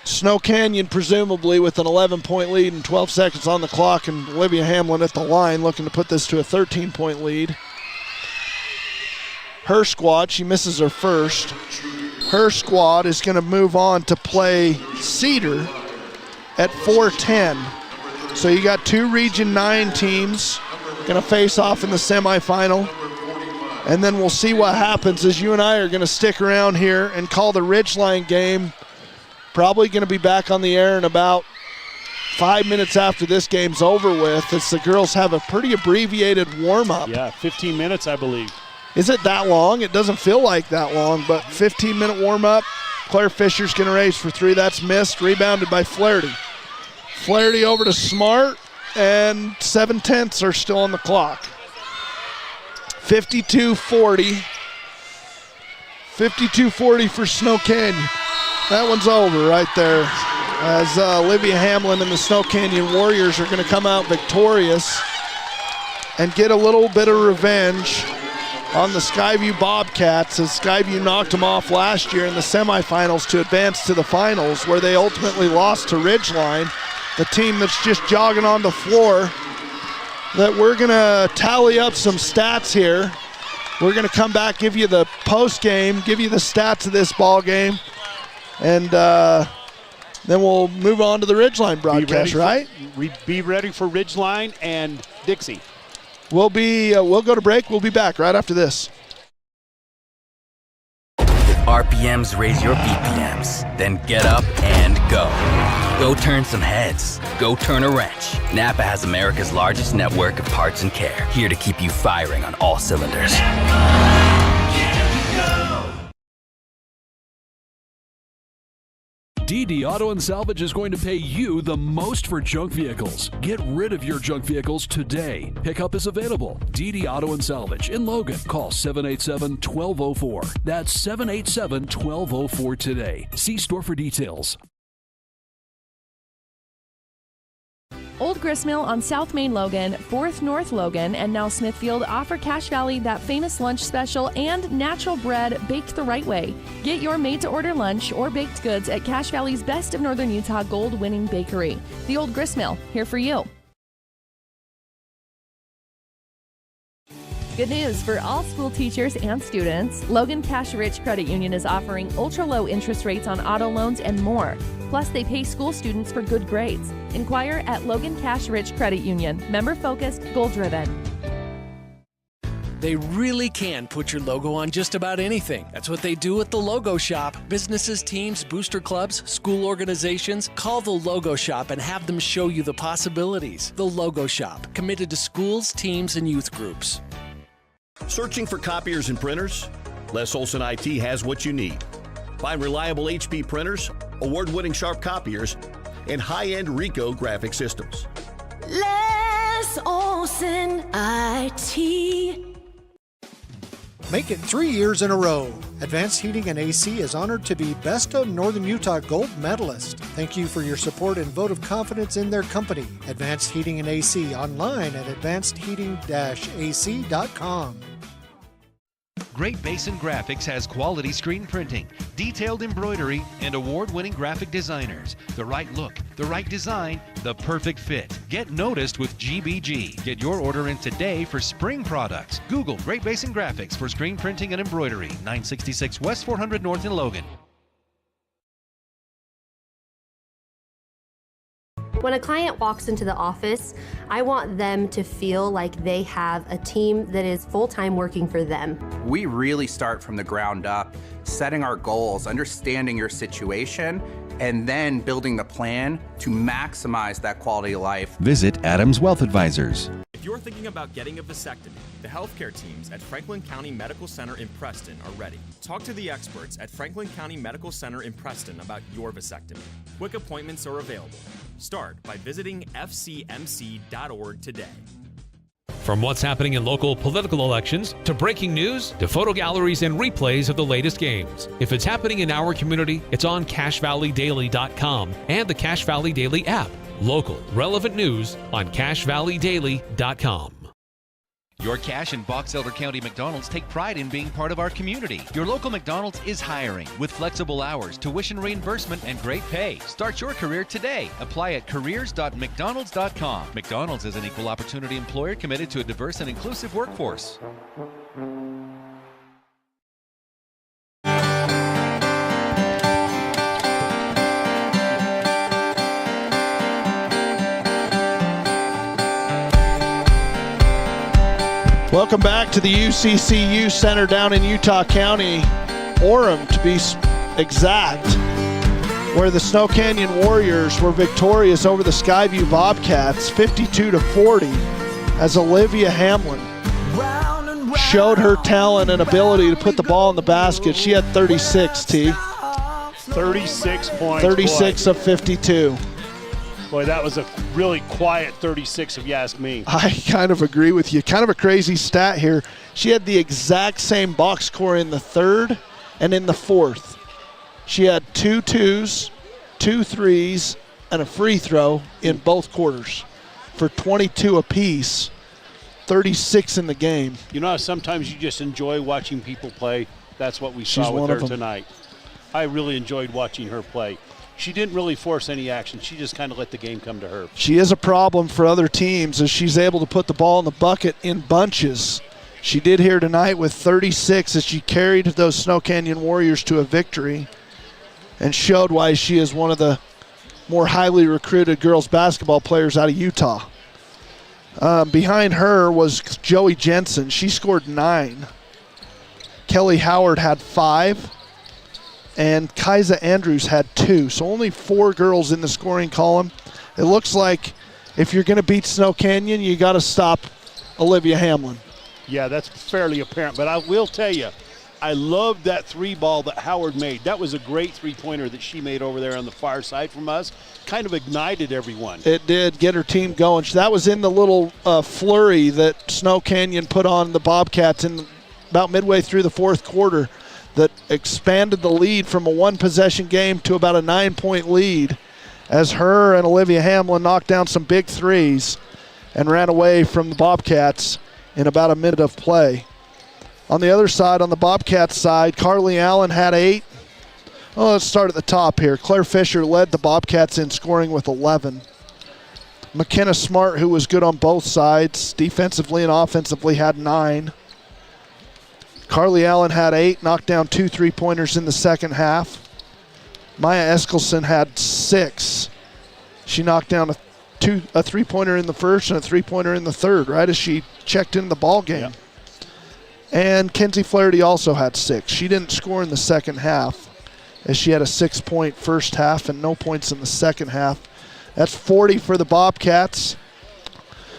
Snow Canyon presumably with an 11-point lead and 12 seconds on the clock, and Olivia Hamlin at the line looking to put this to a 13-point lead. Her squad, she misses her first. Her squad is going to move on to play Cedar at 4:10. So you got two Region 9 teams going to face off in the semifinal. And then we'll see what happens as you and I are going to stick around here and call the Ridgeline game. Probably going to be back on the air in about 5 minutes after this game's over with, as the girls have a pretty abbreviated warm-up. Yeah, 15 minutes, I believe. Is it that long? It doesn't feel like that long, but 15-minute warm-up. Claire Fisher's going to raise for three. That's missed. Rebounded by Flaherty. Flaherty over to Smart, and 7/10 are still on the clock. 52-40. 52-40 for Snow Canyon. That one's over right there, as Olivia Hamlin and the Snow Canyon Warriors are going to come out victorious and get a little bit of revenge on the Skyview Bobcats, as Skyview knocked them off last year in the semifinals to advance to the finals, where they ultimately lost to Ridgeline, the team that's just jogging on the floor. That we're going to tally up some stats here. We're going to come back, give you the post game, give you the stats of this ball game, and then we'll move on to the Ridgeline broadcast, right? Be ready for Ridgeline and Dixie. We'll go to break. We'll be back right after this. If RPMs raise your BPMs, then get up and go. Go turn some heads. Go turn a wrench. Napa has America's largest network of parts and care, here to keep you firing on all cylinders. DD Auto and Salvage is going to pay you the most for junk vehicles. Get rid of your junk vehicles today. Pickup is available. DD Auto and Salvage in Logan. Call 787-1204. That's 787-1204 today. See store for details. Old Gristmill on South Main Logan, 4th North Logan, and now Smithfield offer Cache Valley that famous lunch special and natural bread baked the right way. Get your made-to-order lunch or baked goods at Cache Valley's Best of Northern Utah gold-winning bakery. The Old Gristmill, here for you. Good news for all school teachers and students. Logan Cash Rich Credit Union is offering ultra-low interest rates on auto loans and more. Plus, they pay school students for good grades. Inquire at Logan Cash Rich Credit Union. Member-focused, goal-driven. They really can put your logo on just about anything. That's what they do at the Logo Shop. Businesses, teams, booster clubs, school organizations. Call the Logo Shop and have them show you the possibilities. The Logo Shop, committed to schools, teams, and youth groups. Searching for copiers and printers? Les Olson IT has what you need. Find reliable HP printers, award-winning Sharp copiers, and high-end Ricoh graphic systems. Les Olson IT. Make it 3 years in a row. Advanced Heating and AC is honored to be Best of Northern Utah Gold Medalist. Thank you for your support and vote of confidence in their company. Advanced Heating and AC, online at advancedheating-ac.com. Great Basin Graphics has quality screen printing, detailed embroidery, and award-winning graphic designers. The right look, the right design, the perfect fit. Get noticed with GBG. Get your order in today for spring products. Google Great Basin Graphics for screen printing and embroidery. 966 West 400 North in Logan. When a client walks into the office, I want them to feel like they have a team that is full-time working for them. We really start from the ground up, setting our goals, understanding your situation, and then building the plan to maximize that quality of life. Visit Adams Wealth Advisors. If you're thinking about getting a vasectomy, the healthcare teams at Franklin County Medical Center in Preston are ready. Talk to the experts at Franklin County Medical Center in Preston about your vasectomy. Quick appointments are available. Start by visiting fcmc.org today. From what's happening in local political elections to breaking news to photo galleries and replays of the latest games. If it's happening in our community, it's on CashValleyDaily.com and the Cache Valley Daily app. Local, relevant news on CashValleyDaily.com. Your Cache and Box Elder County McDonald's take pride in being part of our community. Your local McDonald's is hiring with flexible hours, tuition reimbursement, and great pay. Start your career today. Apply at careers.mcdonalds.com. McDonald's is an equal opportunity employer committed to a diverse and inclusive workforce. Welcome back to the UCCU Center down in Utah County, Orem to be exact, where the Snow Canyon Warriors were victorious over the Skyview Bobcats 52-40 as Olivia Hamlin showed her talent and ability to put the ball in the basket. She had 36, T. 36 points. 36 of 52. Boy, that was a really quiet 36 if you ask me. I kind of agree with you. Kind of a crazy stat here. She had the exact same box score in the third and in the fourth. She had 2 twos, 2 threes, and a free throw in both quarters for 22 apiece, 36 in the game. You know how sometimes you just enjoy watching people play? That's what we saw with her tonight. I really enjoyed watching her play. She didn't really force any action. She just kind of let the game come to her. She is a problem for other teams as she's able to put the ball in the bucket in bunches. She did here tonight with 36 as she carried those Snow Canyon Warriors to a victory and showed why she is one of the more highly recruited girls basketball players out of Utah. Behind her was Joey Jensen. She scored 9. Kelly Howard had 5. And Kaisa Andrews had 2. So only 4 girls in the scoring column. It looks like if you're going to beat Snow Canyon, you got to stop Olivia Hamlin. Yeah, that's fairly apparent. But I will tell you, I loved that 3 ball that Howard made. That was a great 3-pointer that she made over there on the far side from us. Kind of ignited everyone. It did get her team going. That was in the little flurry that Snow Canyon put on the Bobcats in about midway through the fourth quarter that expanded the lead from a 1-possession game to about a 9-point lead as her and Olivia Hamlin knocked down some big threes and ran away from the Bobcats in about a minute of play. On the other side, on the Bobcats side, Carly Allen had 8. Oh, let's start at the top here. Claire Fisher led the Bobcats in scoring with 11. McKenna Smart, who was good on both sides, defensively and offensively, had 9. Carly Allen had 8, knocked down 2 3-pointers in the second half. Maya Eskelson had 6. She knocked down a 3-pointer in the first and a 3-pointer in the third, right as she checked in the ball game. Yep. And Kenzie Flaherty also had 6. She didn't score in the second half as she had a 6-point first half and no points in the second half. That's 40 for the Bobcats,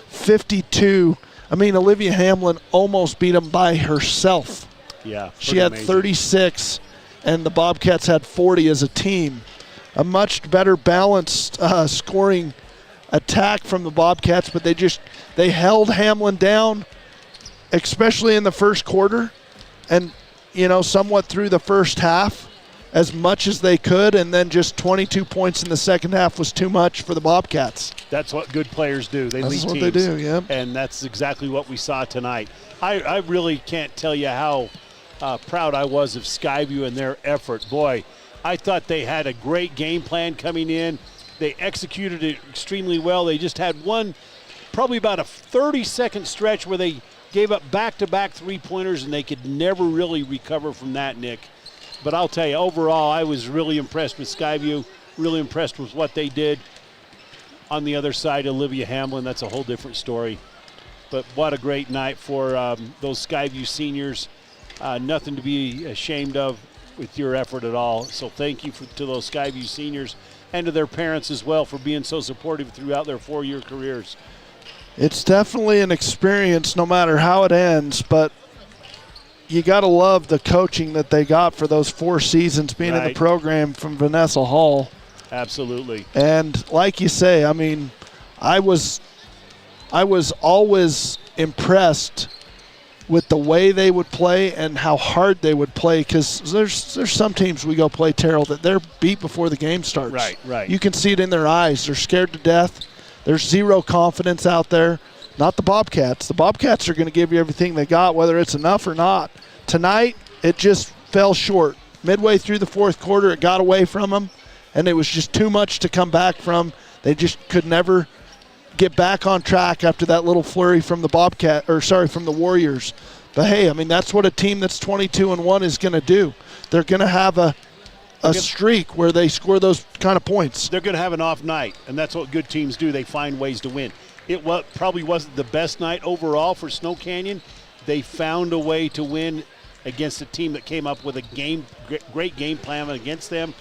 52. Olivia Hamlin almost beat them by herself. Yeah, she had amazing. 36, and the Bobcats had 40 as a team. A much better balanced scoring attack from the Bobcats, but they held Hamlin down, especially in the first quarter, and somewhat through the first half, as much as they could, and then just 22 points in the second half was too much for the Bobcats. That's what good players do. They lead teams. That's what they do, yeah. And that's exactly what we saw tonight. I really can't tell you how proud I was of Skyview and their effort. Boy, I thought they had a great game plan coming in. They executed it extremely well. They just had probably about a 30-second stretch where they gave up back-to-back 3-pointers, and they could never really recover from that, Nick. But I'll tell you, overall, I was really impressed with Skyview, really impressed with what they did. On the other side, Olivia Hamlin, that's a whole different story. But what a great night for those Skyview seniors. Nothing to be ashamed of with your effort at all. So thank you to those Skyview seniors and to their parents as well for being so supportive throughout their 4-year careers. It's definitely an experience no matter how it ends, but you got to love the coaching that they got for those 4 seasons being in the program from Vanessa Hall. Absolutely. And like you say, I mean, I was always impressed with the way they would play and how hard they would play, because there's some teams we go play, Terrell, that they're beat before the game starts. Right. You can see it in their eyes. They're scared to death. There's zero confidence out there. Not the Bobcats. The Bobcats are going to give you everything they got, whether it's enough or not. Tonight, it just fell short. Midway through the 4th quarter, it got away from them, and it was just too much to come back from. They just could never get back on track after that little flurry from the from the Warriors. But hey, I mean, that's what a team that's 22-1 is going to do. They're going to have a streak where they score those kind of points. They're going to have an off night, and that's what good teams do. They find ways to win. It probably wasn't the best night overall for Snow Canyon. They found a way to win against a team that came up with a great game plan against them.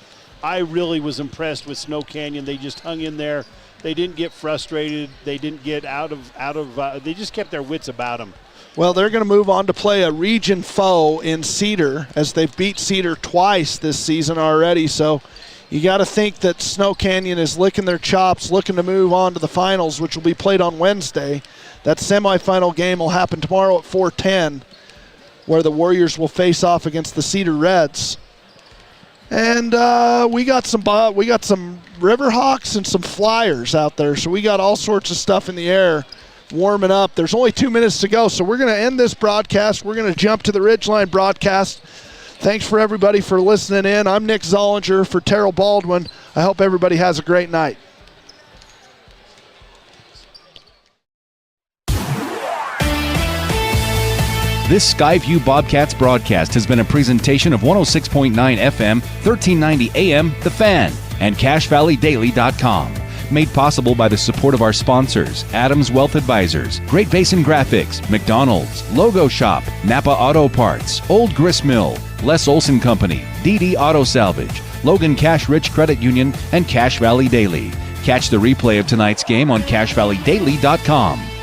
I really was impressed with Snow Canyon. They just hung in there. They didn't get frustrated. They didn't get they just kept their wits about them. Well, they're going to move on to play a region foe in Cedar, as they've beat Cedar twice this season already. So you got to think that Snow Canyon is licking their chops, looking to move on to the finals, which will be played on Wednesday. That semifinal game will happen tomorrow at 4:10, where the Warriors will face off against the Cedar Reds. And we got some Riverhawks and some Flyers out there, so we got all sorts of stuff in the air warming up. There's only 2 minutes to go, so we're going to end this broadcast. We're going to jump to the Ridgeline broadcast. Thanks for everybody for listening in. I'm Nick Zollinger for Terrell Baldwin. I hope everybody has a great night. This Skyview Bobcats broadcast has been a presentation of 106.9 FM, 1390 AM, The Fan, and CashValleyDaily.com. Made possible by the support of our sponsors, Adams Wealth Advisors, Great Basin Graphics, McDonald's, Logo Shop, Napa Auto Parts, Old Grist Mill, Les Olson Company, DD Auto Salvage, Logan Cash Rich Credit Union, and Cash Valley Daily. Catch the replay of tonight's game on CashValleyDaily.com.